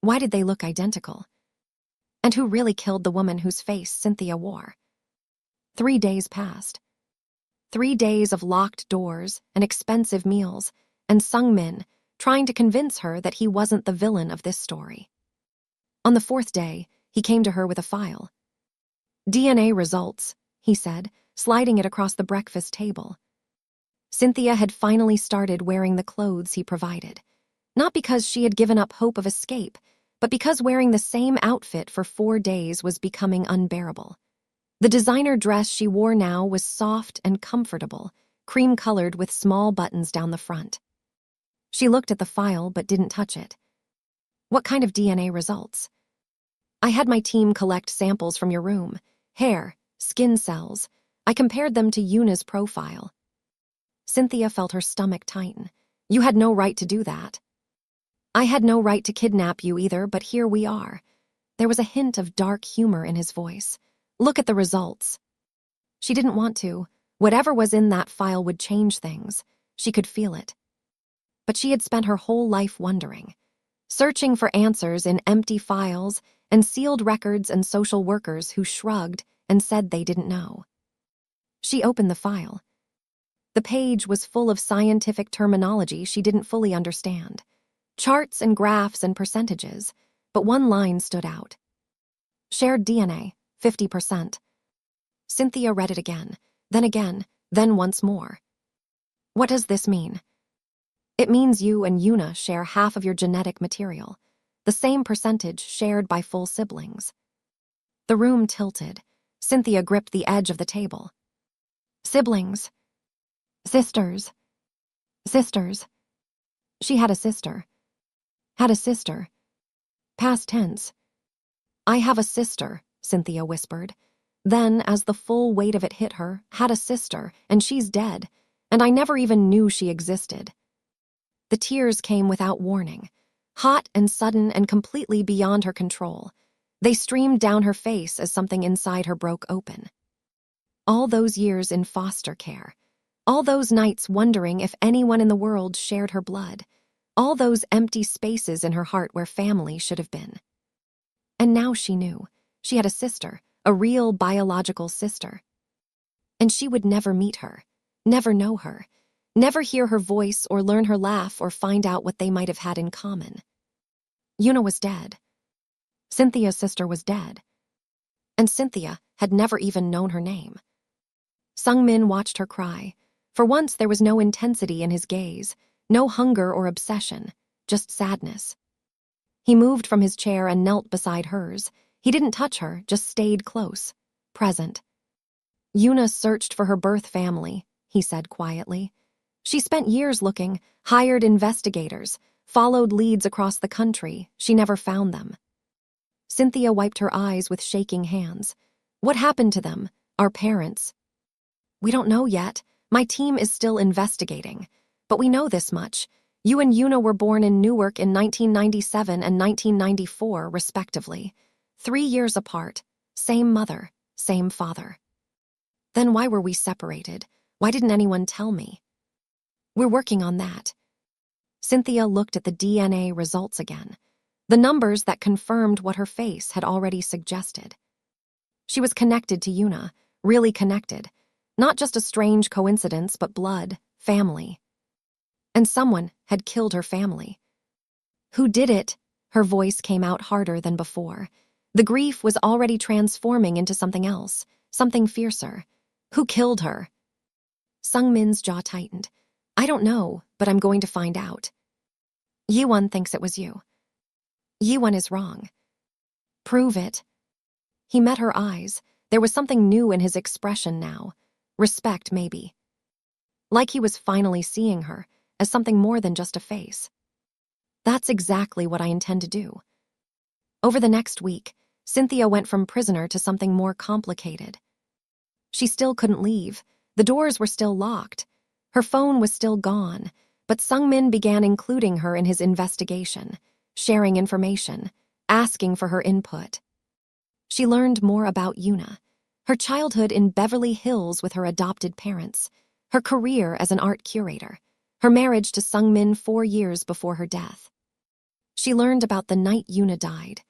Why did they look identical? And who really killed the woman whose face Cynthia wore? 3 days passed. 3 days of locked doors and expensive meals, and Sung-min trying to convince her that he wasn't the villain of this story. On the 4th day, he came to her with a file. DNA results, he said, sliding it across the breakfast table. Cynthia had finally started wearing the clothes he provided, not because she had given up hope of escape, but because wearing the same outfit for 4 days was becoming unbearable. The designer dress she wore now was soft and comfortable, cream-colored with small buttons down the front. She looked at the file but didn't touch it. What kind of DNA results? I had my team collect samples from your room, hair, skin cells. I compared them to Yuna's profile. Cynthia felt her stomach tighten. You had no right to do that. I had no right to kidnap you either, but here we are. There was a hint of dark humor in his voice. Look at the results. She didn't want to. Whatever was in that file would change things. She could feel it. But she had spent her whole life wondering, searching for answers in empty files and sealed records and social workers who shrugged and said they didn't know. She opened the file. The page was full of scientific terminology she didn't fully understand. Charts and graphs and percentages, but one line stood out. Shared DNA, 50%. Cynthia read it again, then once more. What does this mean? It means you and Yuna share half of your genetic material, the same percentage shared by full siblings. The room tilted. Cynthia gripped the edge of the table. Siblings. Sisters. Sisters. She had a sister. Had a sister. Past tense. I have a sister, Cynthia whispered. Then, as the full weight of it hit her, had a sister, and she's dead, and I never even knew she existed. The tears came without warning, hot and sudden and completely beyond her control. They streamed down her face as something inside her broke open. All those years in foster care, all those nights wondering if anyone in the world shared her blood, all those empty spaces in her heart where family should have been. And now she knew. She had a sister, a real biological sister. And she would never meet her, never know her, never hear her voice or learn her laugh or find out what they might have had in common. Yuna was dead. Cynthia's sister was dead. And Cynthia had never even known her name. Sung-min watched her cry. For once there was no intensity in his gaze, no hunger or obsession, just sadness. He moved from his chair and knelt beside hers. He didn't touch her, just stayed close, present. Yuna searched for her birth family, he said quietly. She spent years looking, hired investigators, followed leads across the country. She never found them. Cynthia wiped her eyes with shaking hands. What happened to them? Our parents? We don't know yet. My team is still investigating. But we know this much. You and Yuna were born in Newark in 1997 and 1994, respectively. 3 years apart. Same mother, same father. Then why were we separated? Why didn't anyone tell me? We're working on that. Cynthia looked at the DNA results again, the numbers that confirmed what her face had already suggested. She was connected to Yuna, really connected. Not just a strange coincidence, but blood, family. And someone had killed her family. Who did it? Her voice came out harder than before. The grief was already transforming into something else, something fiercer. Who killed her? Sung-min's jaw tightened. I don't know, but I'm going to find out. Yiwon thinks it was you. Yiwon is wrong. Prove it. He met her eyes. There was something new in his expression now. Respect, maybe. Like he was finally seeing her as something more than just a face. That's exactly what I intend to do. Over the next week, Cynthia went from prisoner to something more complicated. She still couldn't leave. The doors were still locked. Her phone was still gone, but Sung-min began including her in his investigation, sharing information, asking for her input. She learned more about Yuna, her childhood in Beverly Hills with her adopted parents, her career as an art curator, her marriage to Sung-min 4 years before her death. She learned about the night Yuna died,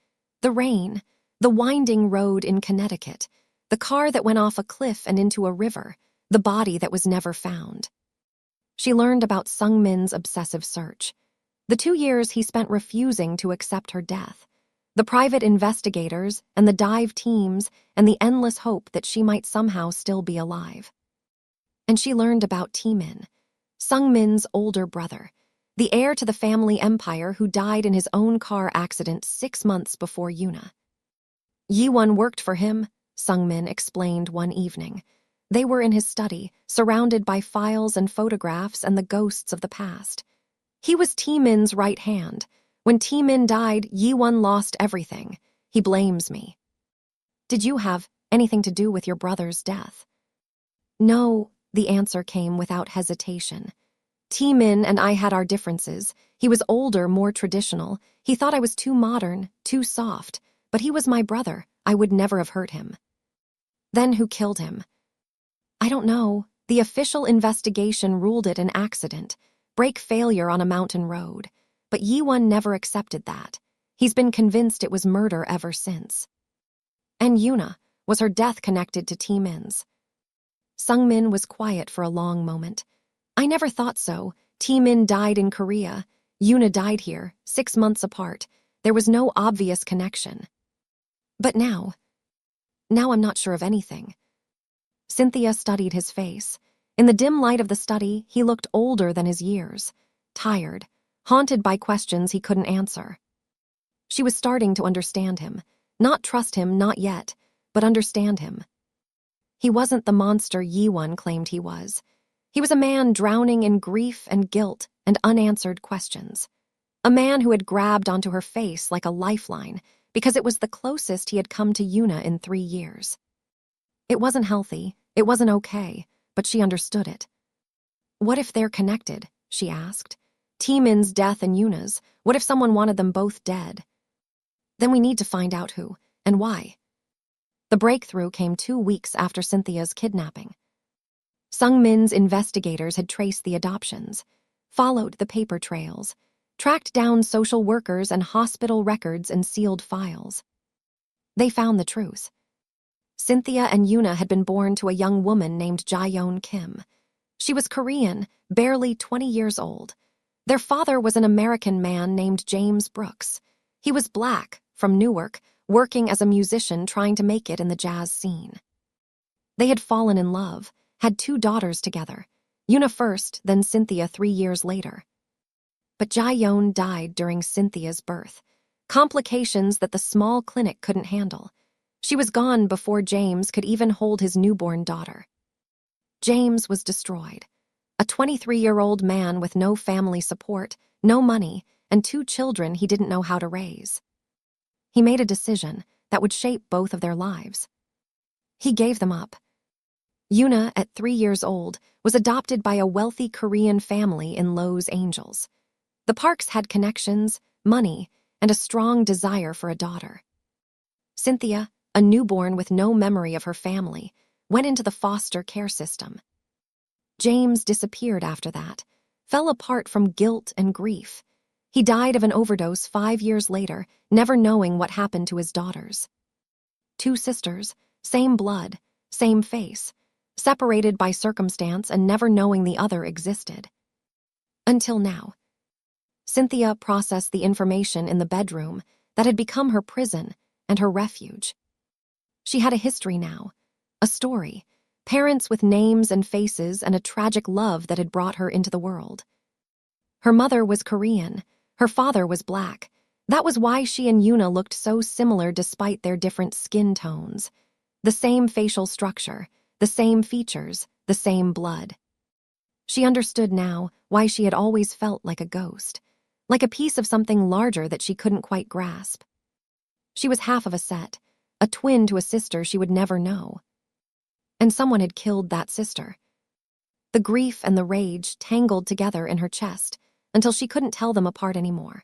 the rain, the winding road in Connecticut, the car that went off a cliff and into a river, the body that was never found. She learned about Sung-min's obsessive search, the 2 years he spent refusing to accept her death, the private investigators and the dive teams and the endless hope that she might somehow still be alive. And she learned about Taemin, Sung-min's older brother, the heir to the family empire who died in his own car accident 6 months before Yuna. Yi-won worked for him, Sung-min explained one evening. They were in his study, surrounded by files and photographs and the ghosts of the past. He was Taemin's right hand. When Taemin died, Yi-won lost everything. He blames me. Did you have anything to do with your brother's death? No, the answer came without hesitation. Taemin and I had our differences. He was older, more traditional. He thought I was too modern, too soft. But he was my brother. I would never have hurt him. Then who killed him? I don't know. The official investigation ruled it an accident, brake failure on a mountain road. But Yi-won never accepted that. He's been convinced it was murder ever since. And Yuna, was her death connected to Taemin's? Sung-min was quiet for a long moment. I never thought so. Taemin died in Korea. Yuna died here, 6 months apart. There was no obvious connection. But now I'm not sure of anything. Cynthia studied his face. In the dim light of the study, he looked older than his years, tired, haunted by questions he couldn't answer. She was starting to understand him. Not trust him, not yet, but understand him. He wasn't the monster Yi-won claimed he was. He was a man drowning in grief and guilt and unanswered questions. A man who had grabbed onto her face like a lifeline because it was the closest he had come to Yuna in 3 years. It wasn't healthy, it wasn't okay, but she understood it. What if they're connected, she asked. Taemin's death and Yuna's, what if someone wanted them both dead? Then we need to find out who, and why. The breakthrough came 2 weeks after Cynthia's kidnapping. Sung-min's investigators had traced the adoptions, followed the paper trails, tracked down social workers and hospital records and sealed files. They found the truth. Cynthia and Yuna had been born to a young woman named Jae-yeon Kim. She was Korean, barely 20 years old. Their father was an American man named James Brooks. He was black, from Newark, working as a musician trying to make it in the jazz scene. They had fallen in love, had 2 daughters together, Yuna first, then Cynthia 3 years later. But Jae-yeon died during Cynthia's birth, complications that the small clinic couldn't handle. She was gone before James could even hold his newborn daughter. James was destroyed, a 23-year-old man with no family support, no money, and 2 children he didn't know how to raise. He made a decision that would shape both of their lives. He gave them up. Yuna, at 3 years old, was adopted by a wealthy Korean family in Los Angeles. The Parks had connections, money, and a strong desire for a daughter. Cynthia, a newborn with no memory of her family, went into the foster care system. James disappeared after that, fell apart from guilt and grief. He died of an overdose 5 years later, never knowing what happened to his daughters. 2 sisters, same blood, same face, separated by circumstance and never knowing the other existed. Until now. Cynthia processed the information in the bedroom that had become her prison and her refuge. She had a history now, a story, parents with names and faces and a tragic love that had brought her into the world. Her mother was Korean, her father was black. That was why she and Yuna looked so similar despite their different skin tones. The same facial structure, the same features, the same blood. She understood now why she had always felt like a ghost, like a piece of something larger that she couldn't quite grasp. She was half of a set, a twin to a sister she would never know. And someone had killed that sister. The grief and the rage tangled together in her chest until she couldn't tell them apart anymore.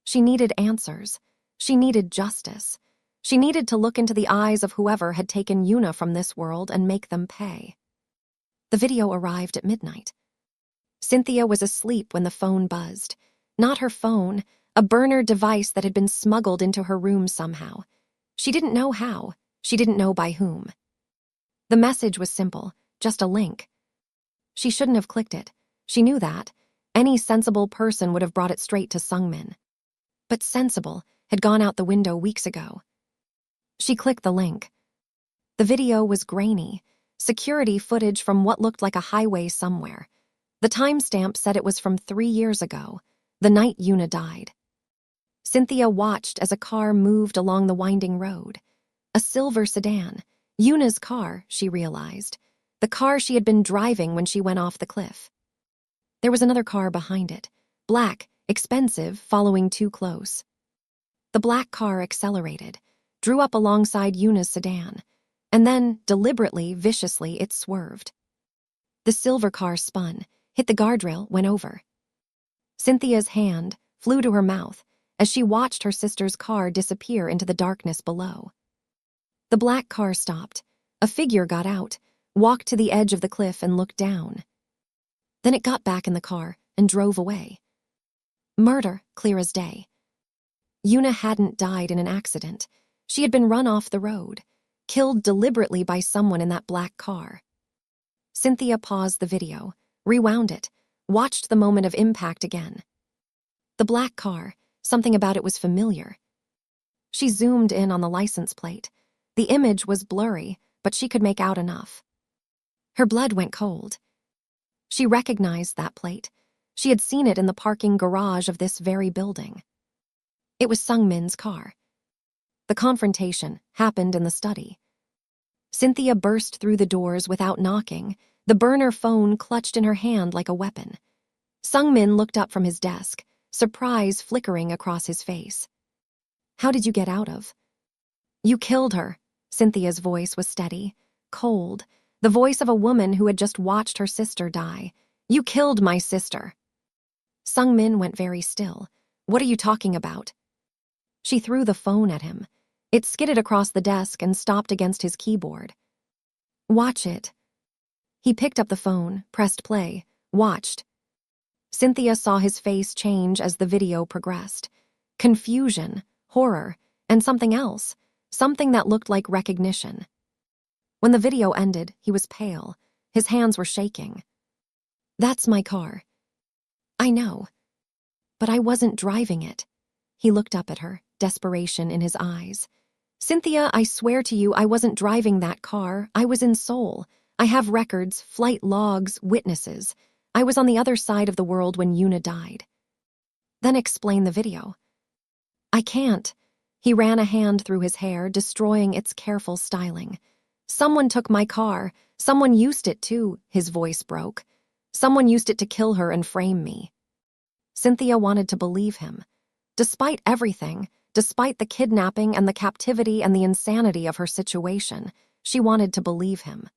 She needed answers. She needed justice. She needed to look into the eyes of whoever had taken Yuna from this world and make them pay. The video arrived at midnight. Cynthia was asleep when the phone buzzed. Not her phone, a burner device that had been smuggled into her room somehow. She didn't know how. She didn't know by whom. The message was simple, just a link. She shouldn't have clicked it. She knew that. Any sensible person would have brought it straight to Sungmin. But sensible had gone out the window weeks ago. She clicked the link. The video was grainy, security footage from what looked like a highway somewhere. The timestamp said it was from 3 years ago, the night Yuna died. Cynthia watched as a car moved along the winding road. A silver sedan. Yuna's car, she realized. The car she had been driving when she went off the cliff. There was another car behind it. Black, expensive, following too close. The black car accelerated, drew up alongside Yuna's sedan, and then, deliberately, viciously, it swerved. The silver car spun, hit the guardrail, went over. Cynthia's hand flew to her mouth as she watched her sister's car disappear into the darkness below. The black car stopped. A figure got out, walked to the edge of the cliff and looked down. Then it got back in the car and drove away. Murder, clear as day. Yuna hadn't died in an accident. She had been run off the road, killed deliberately by someone in that black car. Cynthia paused the video, rewound it, watched the moment of impact again. The black car, something about it was familiar. She zoomed in on the license plate. The image was blurry, but she could make out enough. Her blood went cold. She recognized that plate. She had seen it in the parking garage of this very building. It was Sungmin's car. The confrontation happened in the study. Cynthia burst through the doors without knocking, the burner phone clutched in her hand like a weapon. Sungmin looked up from his desk, surprise flickering across his face. "How did you get out of?" "You killed her." Cynthia's voice was steady, cold, the voice of a woman who had just watched her sister die. "You killed my sister." Sungmin went very still. "What are you talking about?" She threw the phone at him. It skidded across the desk and stopped against his keyboard. "Watch it." He picked up the phone, pressed play, watched. Cynthia saw his face change as the video progressed. Confusion, horror, and something else, something that looked like recognition. When the video ended, he was pale. His hands were shaking. "That's my car." "I know. But I wasn't driving it." He looked up at her, desperation in his eyes. "Cynthia, I swear to you I wasn't driving that car. I was in Seoul. I have records, flight logs, witnesses. I was on the other side of the world when Yuna died." "Then explain the video." "I can't." He ran a hand through his hair, destroying its careful styling. "Someone took my car. Someone used it too," his voice broke. "Someone used it to kill her and frame me." Cynthia wanted to believe him. Despite everything, despite the kidnapping and the captivity and the insanity of her situation, she wanted to believe him.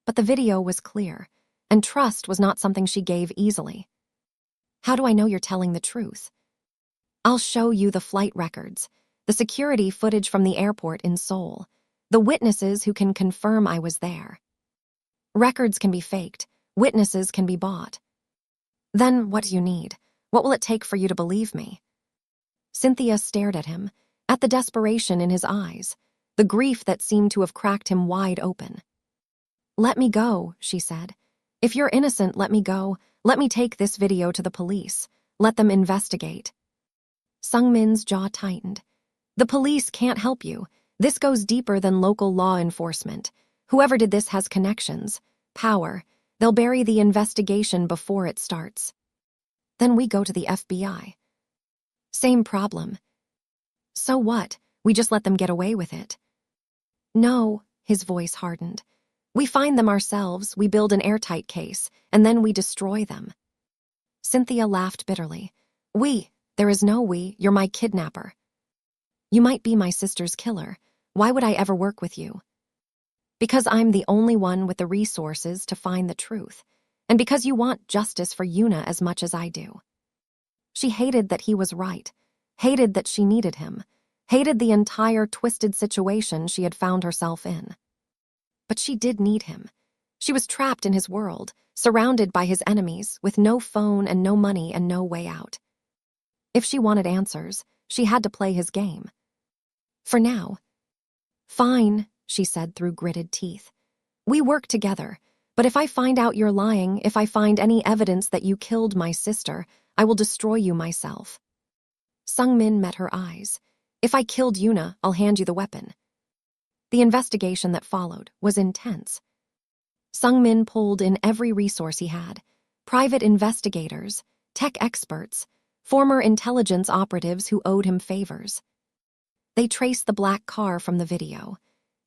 But the video was clear, and trust was not something she gave easily. "How do I know you're telling the truth?" "I'll show you the flight records, the security footage from the airport in Seoul, the witnesses who can confirm I was there. Records can be faked, witnesses can be bought." "Then what do you need? What will it take for you to believe me?" Cynthia stared at him, at the desperation in his eyes, the grief that seemed to have cracked him wide open. "Let me go," she said. "If you're innocent, let me go. Let me take this video to the police. Let them investigate." Sungmin's jaw tightened. "The police can't help you. This goes deeper than local law enforcement. Whoever did this has connections, power. They'll bury the investigation before it starts." "Then we go to the FBI." "Same problem." "So what? We just let them get away with it." "No," his voice hardened. "We find them ourselves, we build an airtight case, and then we destroy them." Cynthia laughed bitterly. "We? There is no we. You're my kidnapper." "You might be my sister's killer. Why would I ever work with you?" "Because I'm the only one with the resources to find the truth, and because you want justice for Yuna as much as I do." She hated that he was right, hated that she needed him, hated the entire twisted situation she had found herself in. But she did need him. She was trapped in his world, surrounded by his enemies, with no phone and no money and no way out. If she wanted answers, she had to play his game. For now. Fine, she said through gritted teeth. We work together, but if I find out you're lying, if I find any evidence that you killed my sister, I will destroy you myself. Sung-min met her eyes. If I killed Yuna, I'll hand you the weapon. The investigation that followed was intense. Sung-min pulled in every resource he had: private investigators, tech experts, former intelligence operatives who owed him favors. They traced the black car from the video.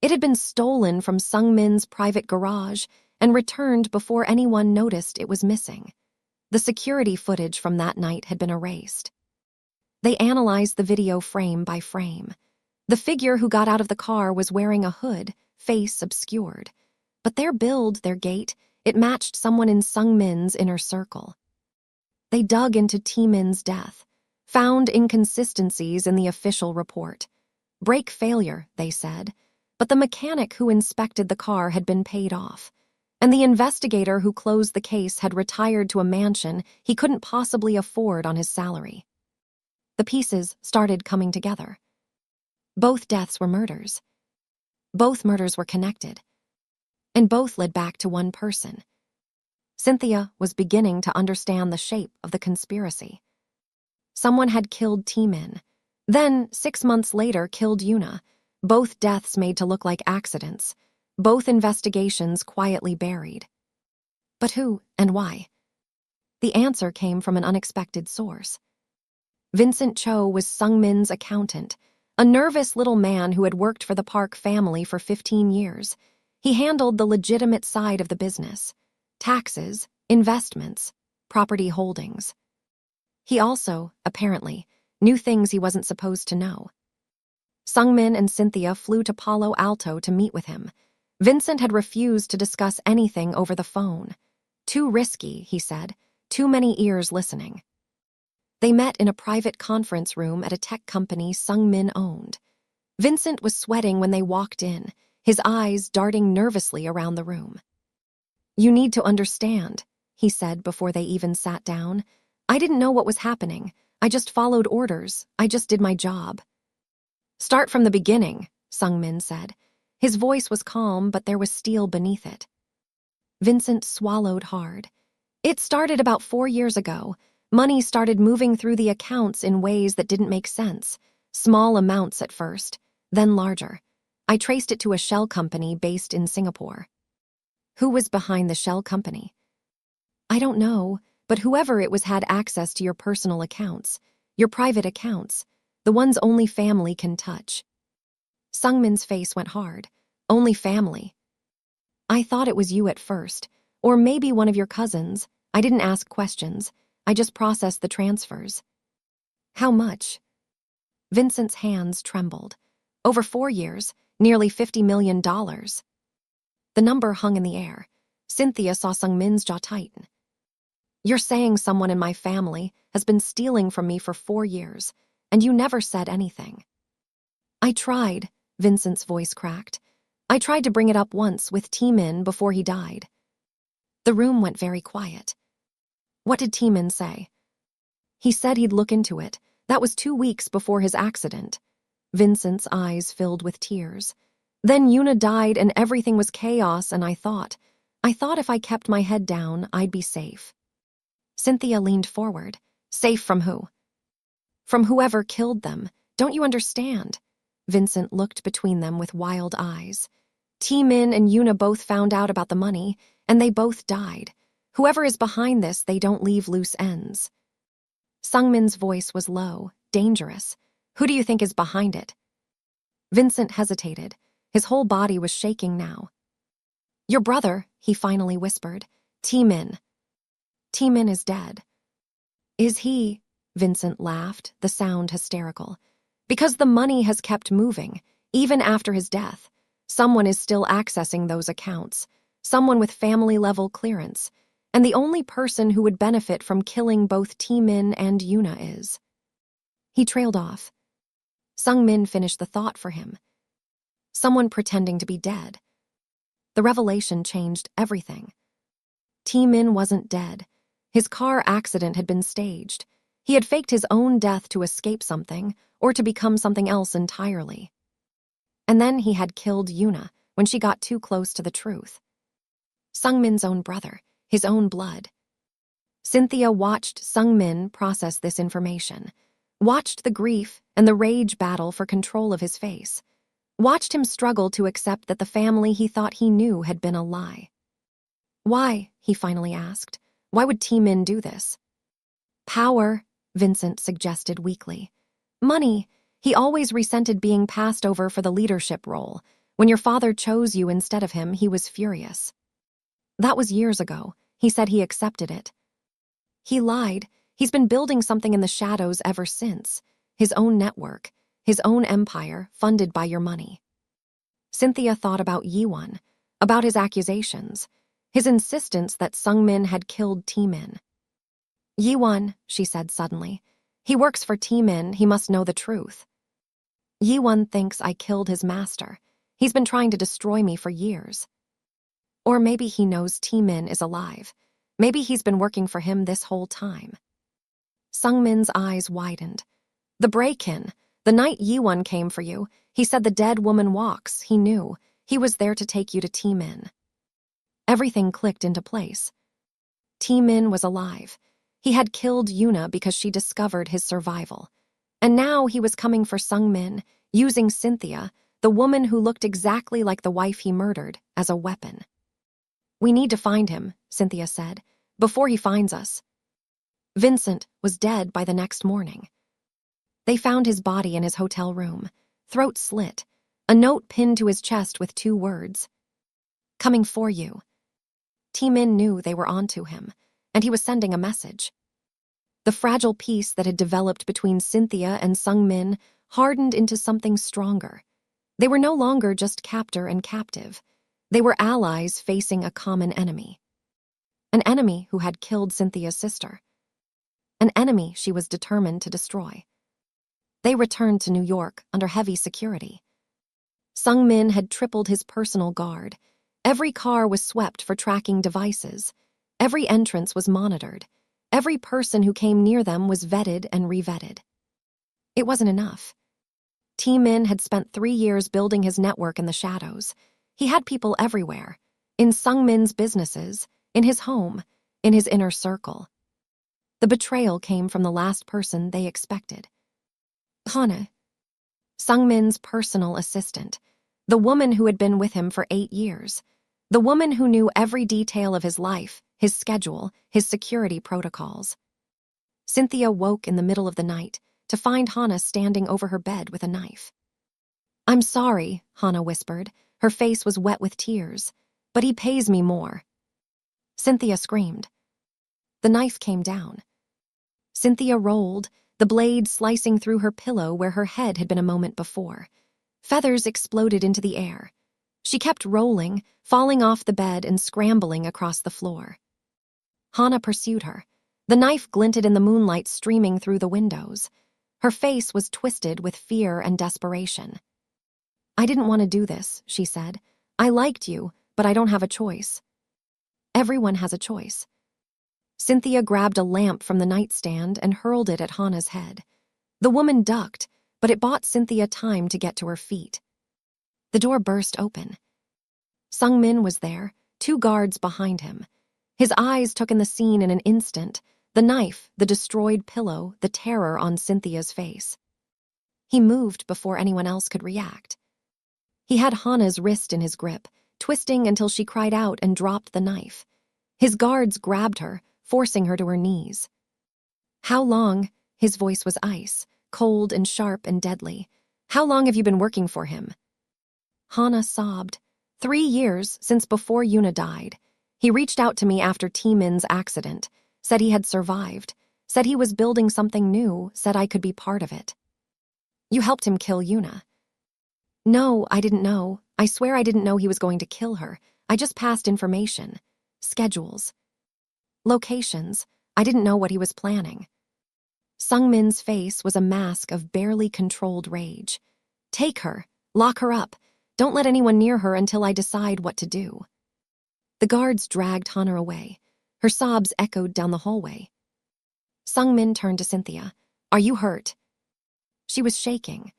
It had been stolen from Sung-min's private garage and returned before anyone noticed it was missing. The security footage from that night had been erased. They analyzed the video frame by frame. The figure who got out of the car was wearing a hood, face obscured. But their build, their gait, it matched someone in Sung-min's inner circle. They dug into Taemin's death, found inconsistencies in the official report. Brake failure, they said, but the mechanic who inspected the car had been paid off, and the investigator who closed the case had retired to a mansion he couldn't possibly afford on his salary. The pieces started coming together. Both deaths were murders. Both murders were connected. And both led back to one person. Cynthia was beginning to understand the shape of the conspiracy. Someone had killed Taemin, then 6 months later killed Yuna, both deaths made to look like accidents, both investigations quietly buried. But who and why? The answer came from an unexpected source. Vincent Cho was Sung-min's accountant, a nervous little man who had worked for the Park family for 15 years. He handled the legitimate side of the business: taxes, investments, property holdings. He also, apparently, knew things he wasn't supposed to know. Sung-min and Cynthia flew to Palo Alto to meet with him. Vincent had refused to discuss anything over the phone. Too risky, he said, too many ears listening. They met in a private conference room at a tech company Sung-min owned. Vincent was sweating when they walked in, his eyes darting nervously around the room. You need to understand, he said before they even sat down. I didn't know what was happening. I just followed orders. I just did my job. Start from the beginning, Sung-min said. His voice was calm, but there was steel beneath it. Vincent swallowed hard. It started about 4 years ago. Money started moving through the accounts in ways that didn't make sense. Small amounts at first, then larger. I traced it to a shell company based in Singapore. Who was behind the shell company? I don't know, but whoever it was had access to your personal accounts, your private accounts, the ones only family can touch. Sung-min's face went hard. Only family. I thought it was you at first, or maybe one of your cousins. I didn't ask questions. I just processed the transfers. How much? Vincent's hands trembled. Over 4 years, nearly $50 million. The number hung in the air. Cynthia saw Sung-min's jaw tighten. You're saying someone in my family has been stealing from me for 4 years, and you never said anything. I tried, Vincent's voice cracked. I tried to bring it up once with Taemin before he died. The room went very quiet. What did Taemin say? He said he'd look into it. That was 2 weeks before his accident. Vincent's eyes filled with tears. Then Yuna died and everything was chaos, and I thought if I kept my head down, I'd be safe. Cynthia leaned forward. Safe from who? From whoever killed them. Don't you understand? Vincent looked between them with wild eyes. Taemin and Yuna both found out about the money, and they both died. Whoever is behind this, they don't leave loose ends. Sung-min's voice was low, dangerous. Who do you think is behind it? Vincent hesitated. His whole body was shaking now. Your brother, he finally whispered. Taemin. Taemin is dead. Is he? Vincent laughed, the sound hysterical. Because the money has kept moving, even after his death. Someone is still accessing those accounts. Someone with family-level clearance. And the only person who would benefit from killing both Taemin and Yuna is. He trailed off. Sung-min finished the thought for him. Someone pretending to be dead. The revelation changed everything. Min wasn't dead. His car accident had been staged. He had faked his own death to escape something, or to become something else entirely. And then he had killed Yuna when she got too close to the truth. Sungmin's own brother, his own blood. Cynthia watched Sungmin process this information, watched the grief and the rage battle for control of his face, watched him struggle to accept that the family he thought he knew had been a lie. Why, he finally asked, why would Min do this? Power, Vincent suggested weakly. Money, he always resented being passed over for the leadership role. When your father chose you instead of him, he was furious. That was years ago. He said he accepted it. He lied. He's been building something in the shadows ever since. His own network, his own empire, funded by your money. Cynthia thought about Yiwon, about his accusations, his insistence that Sungmin had killed Min. Yiwon, she said suddenly. He works for Min, he must know the truth. Yiwon thinks I killed his master. He's been trying to destroy me for years. Or maybe he knows Min is alive. Maybe he's been working for him this whole time. Sungmin's eyes widened. The break-in, the night Yiwon came for you, he said the dead woman walks, he knew. He was there to take you to Min. Everything clicked into place. Min was alive. He had killed Yuna because she discovered his survival. And now he was coming for Sungmin, using Cynthia, the woman who looked exactly like the wife he murdered, as a weapon. We need to find him, Cynthia said, before he finds us. Vincent was dead by the next morning. They found his body in his hotel room, throat slit, a note pinned to his chest with 2 words. Coming for you. Min knew they were onto him, and he was sending a message. The fragile peace that had developed between Cynthia and Sungmin hardened into something stronger. They were no longer just captor and captive. They were allies facing a common enemy. An enemy who had killed Cynthia's sister. An enemy she was determined to destroy. They returned to New York under heavy security. Sungmin had tripled his personal guard. Every car was swept for tracking devices. Every entrance was monitored. Every person who came near them was vetted and revetted. It wasn't enough. Min had spent 3 years building his network in the shadows. He had people everywhere, in Sungmin's businesses, in his home, in his inner circle. The betrayal came from the last person they expected. Hana, Sungmin's personal assistant, the woman who had been with him for 8 years, the woman who knew every detail of his life, his schedule, his security protocols. Cynthia woke in the middle of the night to find Hana standing over her bed with a knife. I'm sorry, Hana whispered. Her face was wet with tears. But he pays me more. Cynthia screamed. The knife came down. Cynthia rolled, the blade slicing through her pillow where her head had been a moment before. Feathers exploded into the air. She kept rolling, falling off the bed and scrambling across the floor. Hana pursued her. The knife glinted in the moonlight streaming through the windows. Her face was twisted with fear and desperation. I didn't want to do this, she said. I liked you, but I don't have a choice. Everyone has a choice. Cynthia grabbed a lamp from the nightstand and hurled it at Hana's head. The woman ducked, but it bought Cynthia time to get to her feet. The door burst open. Sungmin was there, 2 guards behind him. His eyes took in the scene in an instant, the knife, the destroyed pillow, the terror on Cynthia's face. He moved before anyone else could react. He had Hana's wrist in his grip, twisting until she cried out and dropped the knife. His guards grabbed her, forcing her to her knees. How long? His voice was ice, cold and sharp and deadly. How long have you been working for him? Hana sobbed. 3 years since before Yuna died. He reached out to me after Min's accident, said he had survived, said he was building something new, said I could be part of it. You helped him kill Yuna. No, I didn't know. I swear I didn't know he was going to kill her. I just passed information. Schedules. Locations. I didn't know what he was planning. Sungmin's face was a mask of barely controlled rage. Take her. Lock her up. Don't let anyone near her until I decide what to do." The guards dragged Hana away. Her sobs echoed down the hallway. Sungmin turned to Cynthia. "Are you hurt?" She was shaking,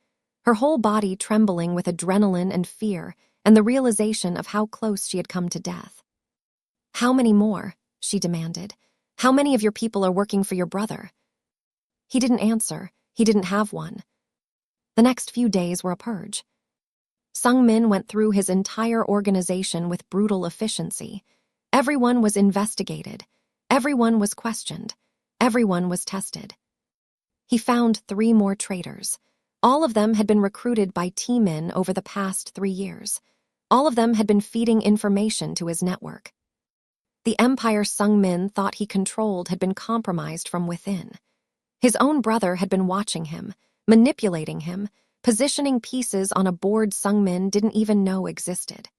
her whole body trembling with adrenaline and fear and the realization of how close she had come to death. "How many more?" she demanded. "How many of your people are working for your brother?" He didn't answer. He didn't have one. The next few days were a purge. Sungmin went through his entire organization with brutal efficiency. Everyone was investigated. Everyone was questioned. Everyone was tested. He found 3 more traitors. All of them had been recruited by T-Min over the past 3 years. All of them had been feeding information to his network. The empire Sungmin thought he controlled had been compromised from within. His own brother had been watching him, manipulating him, positioning pieces on a board Sungmin didn't even know existed.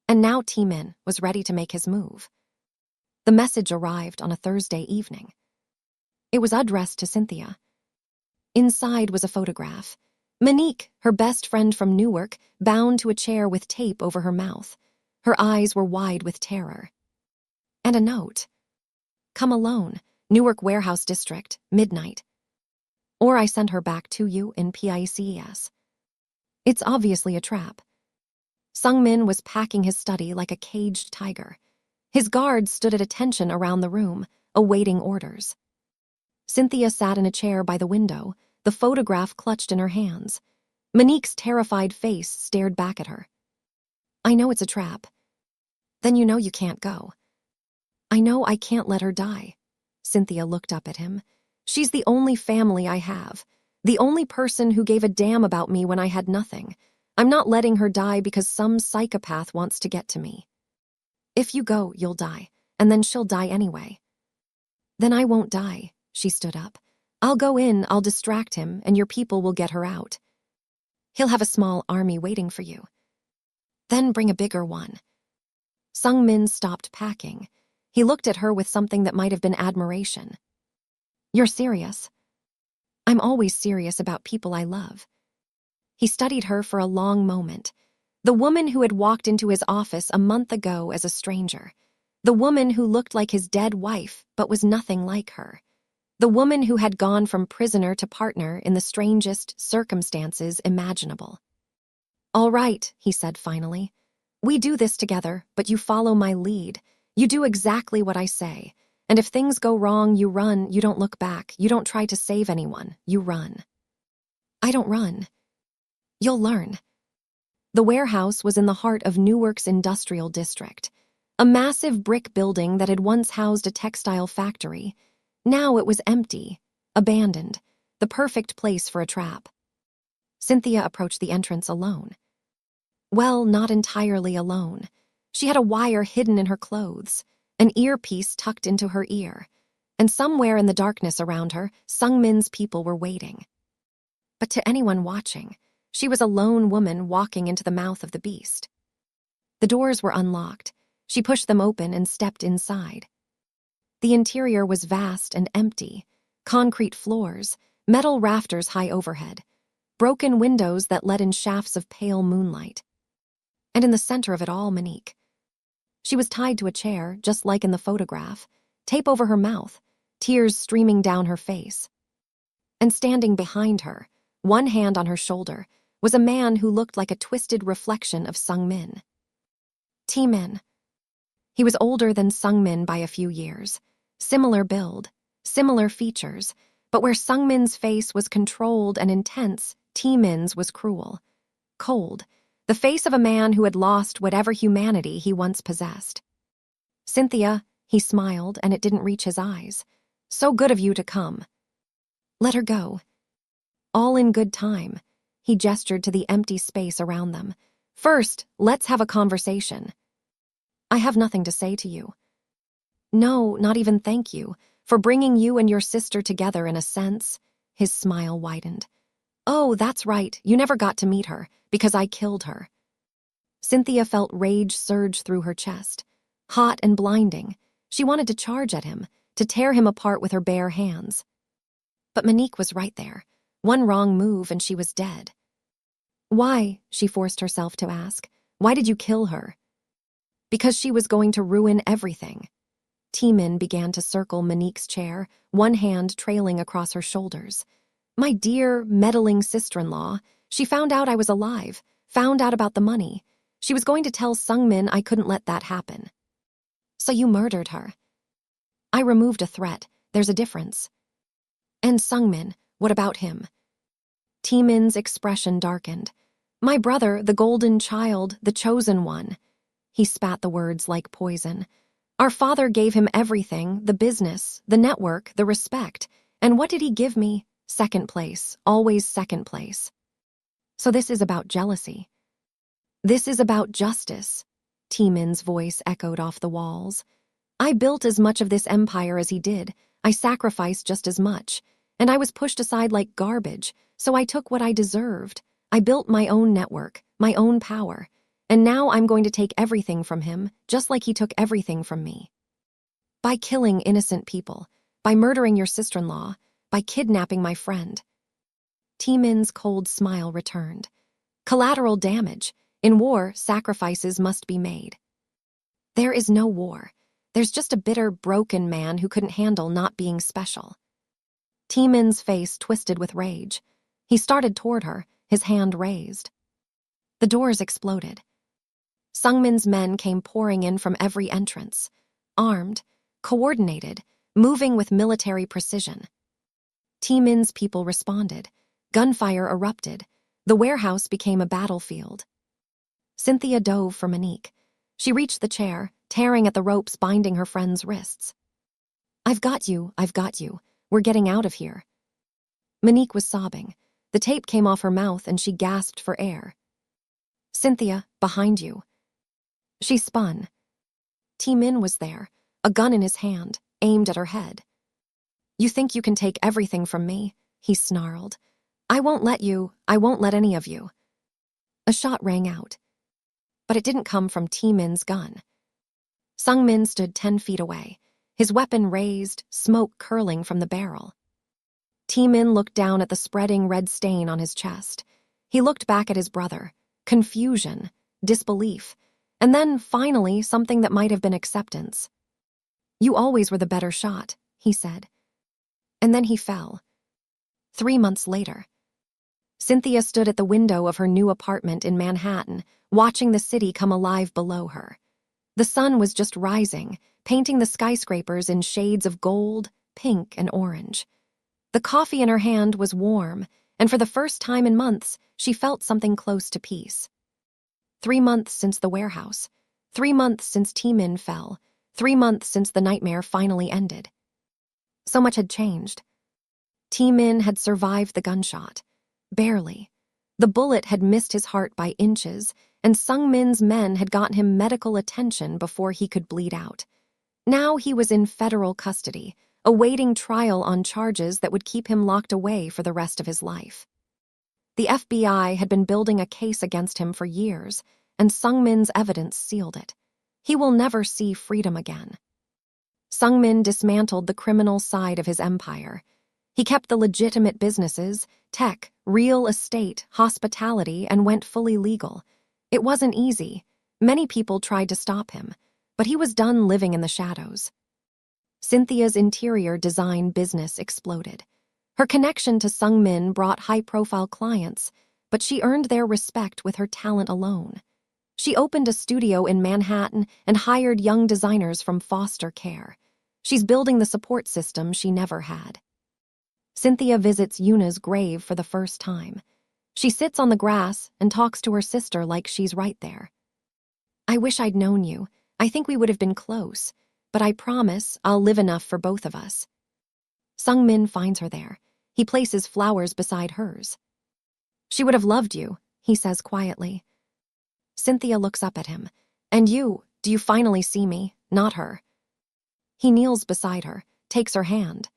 And now T-Min was ready to make his move. The message arrived on a Thursday evening. It was addressed to Cynthia. Inside was a photograph. Monique, her best friend from Newark, bound to a chair with tape over her mouth. Her eyes were wide with terror. And a note. "Come alone, Newark Warehouse District, midnight. Or I send her back to you in PICES." It's obviously a trap. Sungmin was packing his study like a caged tiger. His guards stood at attention around the room, awaiting orders. Cynthia sat in a chair by the window, the photograph clutched in her hands. Monique's terrified face stared back at her. "I know it's a trap." "Then you know you can't go." "I know I can't let her die." Cynthia looked up at him. "She's the only family I have. The only person who gave a damn about me when I had nothing. I'm not letting her die because some psychopath wants to get to me. If you go, you'll die, and then she'll die anyway." "Then I won't die." She stood up. "I'll go in, I'll distract him, and your people will get her out. He'll have a small army waiting for you. Then bring a bigger one." Sungmin stopped packing. He looked at her with something that might have been admiration. "You're serious?" "I'm always serious about people I love." He studied her for a long moment. The woman who had walked into his office a month ago as a stranger. The woman who looked like his dead wife but was nothing like her. The woman who had gone from prisoner to partner in the strangest circumstances imaginable. "All right," he said finally. "We do this together, but you follow my lead. You do exactly what I say. And if things go wrong, you run, you don't look back, you don't try to save anyone, you run." "I don't run." "You'll learn." The warehouse was in the heart of Newark's industrial district. A massive brick building that had once housed a textile factory. Now it was empty, abandoned, the perfect place for a trap. Cynthia approached the entrance alone. Well, not entirely alone. She had a wire hidden in her clothes, an earpiece tucked into her ear, and somewhere in the darkness around her, Sungmin's people were waiting. But to anyone watching, she was a lone woman walking into the mouth of the beast. The doors were unlocked. She pushed them open and stepped inside. The interior was vast and empty, concrete floors, metal rafters high overhead, broken windows that let in shafts of pale moonlight. And in the center of it all, Monique. She was tied to a chair, just like in the photograph, tape over her mouth, tears streaming down her face. And standing behind her, one hand on her shoulder, was a man who looked like a twisted reflection of Sungmin. T-Min. He was older than Sungmin by a few years. Similar build, similar features, but where Sungmin's face was controlled and intense, T-Min's was cruel. Cold, the face of a man who had lost whatever humanity he once possessed. "Cynthia," he smiled, and it didn't reach his eyes. "So good of you to come." "Let her go." "All in good time." He gestured to the empty space around them. "First, let's have a conversation." "I have nothing to say to you." "No, not even thank you, for bringing you and your sister together in a sense." His smile widened. "Oh, that's right, you never got to meet her, because I killed her." Cynthia felt rage surge through her chest. Hot and blinding, she wanted to charge at him, to tear him apart with her bare hands. But Monique was right there. One wrong move and she was dead. Why? She forced herself to ask. Why did you kill her? Because she was going to ruin everything. Timin began to circle Monique's chair, one hand trailing across her shoulders. My dear, meddling sister-in-law, she found out I was alive, found out about the money. She was going to tell Sungmin I couldn't let that happen. So you murdered her. I removed a threat. There's a difference. And Sungmin, what about him? Timin's expression darkened. My brother, the golden child, the chosen one. He spat the words like poison. Our father gave him everything, the business, the network, the respect. And what did he give me? Second place, always second place. So this is about jealousy. This is about justice. Timin's voice echoed off the walls. I built as much of this empire as he did. I sacrificed just as much. And I was pushed aside like garbage, so I took what I deserved. I built my own network, my own power. And now I'm going to take everything from him, just like he took everything from me. By killing innocent people, by murdering your sister-in-law, by kidnapping my friend. Timin's cold smile returned. Collateral damage. In war, sacrifices must be made. There is no war. There's just a bitter, broken man who couldn't handle not being special. Timin's face twisted with rage. He started toward her, his hand raised. The doors exploded. Sungmin's men came pouring in from every entrance, armed, coordinated, moving with military precision. Timin's people responded. Gunfire erupted. The warehouse became a battlefield. Cynthia dove for Monique. She reached the chair, tearing at the ropes binding her friend's wrists. I've got you, I've got you. We're getting out of here. Monique was sobbing. The tape came off her mouth and she gasped for air. Cynthia, behind you. She spun. Timin was there, a gun in his hand, aimed at her head. You think you can take everything from me? He snarled. I won't let you, I won't let any of you. A shot rang out. But it didn't come from Timin's gun. Sungmin stood 10 feet away, his weapon raised, smoke curling from the barrel. Timin looked down at the spreading red stain on his chest. He looked back at his brother. Confusion, disbelief, and then, finally, something that might have been acceptance. You always were the better shot, he said. And then he fell. 3 months later. Cynthia stood at the window of her new apartment in Manhattan, watching the city come alive below her. The sun was just rising, painting the skyscrapers in shades of gold, pink, and orange. The coffee in her hand was warm, and for the first time in months, she felt something close to peace. 3 months since the warehouse. 3 months since Timin fell. 3 months since the nightmare finally ended. So much had changed. Timin had survived the gunshot. Barely. The bullet had missed his heart by inches, and Sungmin's men had gotten him medical attention before he could bleed out. Now he was in federal custody, awaiting trial on charges that would keep him locked away for the rest of his life. The FBI had been building a case against him for years, and Sungmin's evidence sealed it. He will never see freedom again. Sungmin dismantled the criminal side of his empire. He kept the legitimate businesses, tech, real estate, hospitality, and went fully legal. It wasn't easy. Many people tried to stop him, but he was done living in the shadows. Cynthia's interior design business exploded. Her connection to Sungmin brought high-profile clients, but she earned their respect with her talent alone. She opened a studio in Manhattan and hired young designers from foster care. She's building the support system she never had. Cynthia visits Yuna's grave for the first time. She sits on the grass and talks to her sister like she's right there. I wish I'd known you. I think we would have been close, but I promise I'll live enough for both of us. Sungmin finds her there. He places flowers beside hers. She would have loved you, he says quietly. Cynthia looks up at him. And you, do you finally see me, not her? He kneels beside her, takes her hand.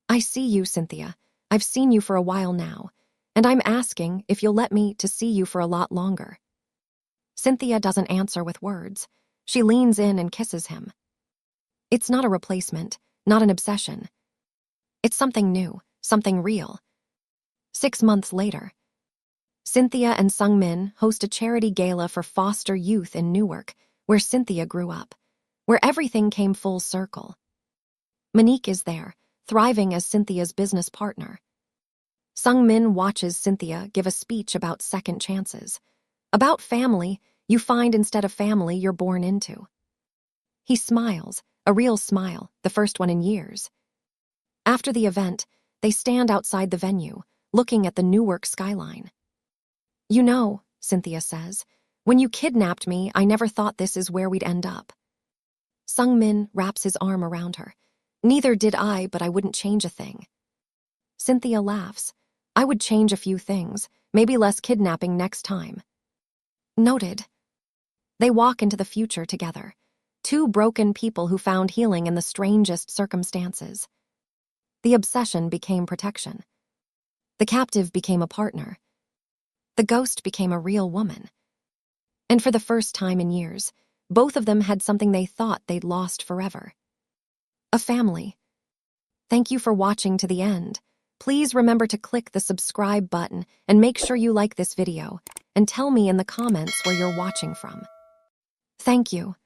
I see you, Cynthia. I've seen you for a while now, and I'm asking if you'll let me to see you for a lot longer. Cynthia doesn't answer with words. She leans in and kisses him. It's not a replacement, not an obsession. It's something new, something real. 6 months later. Cynthia and Sungmin host a charity gala for foster youth in Newark, where Cynthia grew up, where everything came full circle. Monique is there, thriving as Cynthia's business partner. Sungmin watches Cynthia give a speech about second chances, about family you find instead of family you're born into. He smiles, a real smile, the first one in years. After the event, they stand outside the venue, looking at the Newark skyline. You know, Cynthia says, when you kidnapped me, I never thought this is where we'd end up. Sungmin wraps his arm around her. Neither did I, but I wouldn't change a thing. Cynthia laughs. I would change a few things, maybe less kidnapping next time. Noted. They walk into the future together, two broken people who found healing in the strangest circumstances. The obsession became protection. The captive became a partner. The ghost became a real woman. And for the first time in years, both of them had something they thought they'd lost forever. A family. Thank you for watching to the end. Please remember to click the subscribe button and make sure you like this video, and tell me in the comments where you're watching from. Thank you.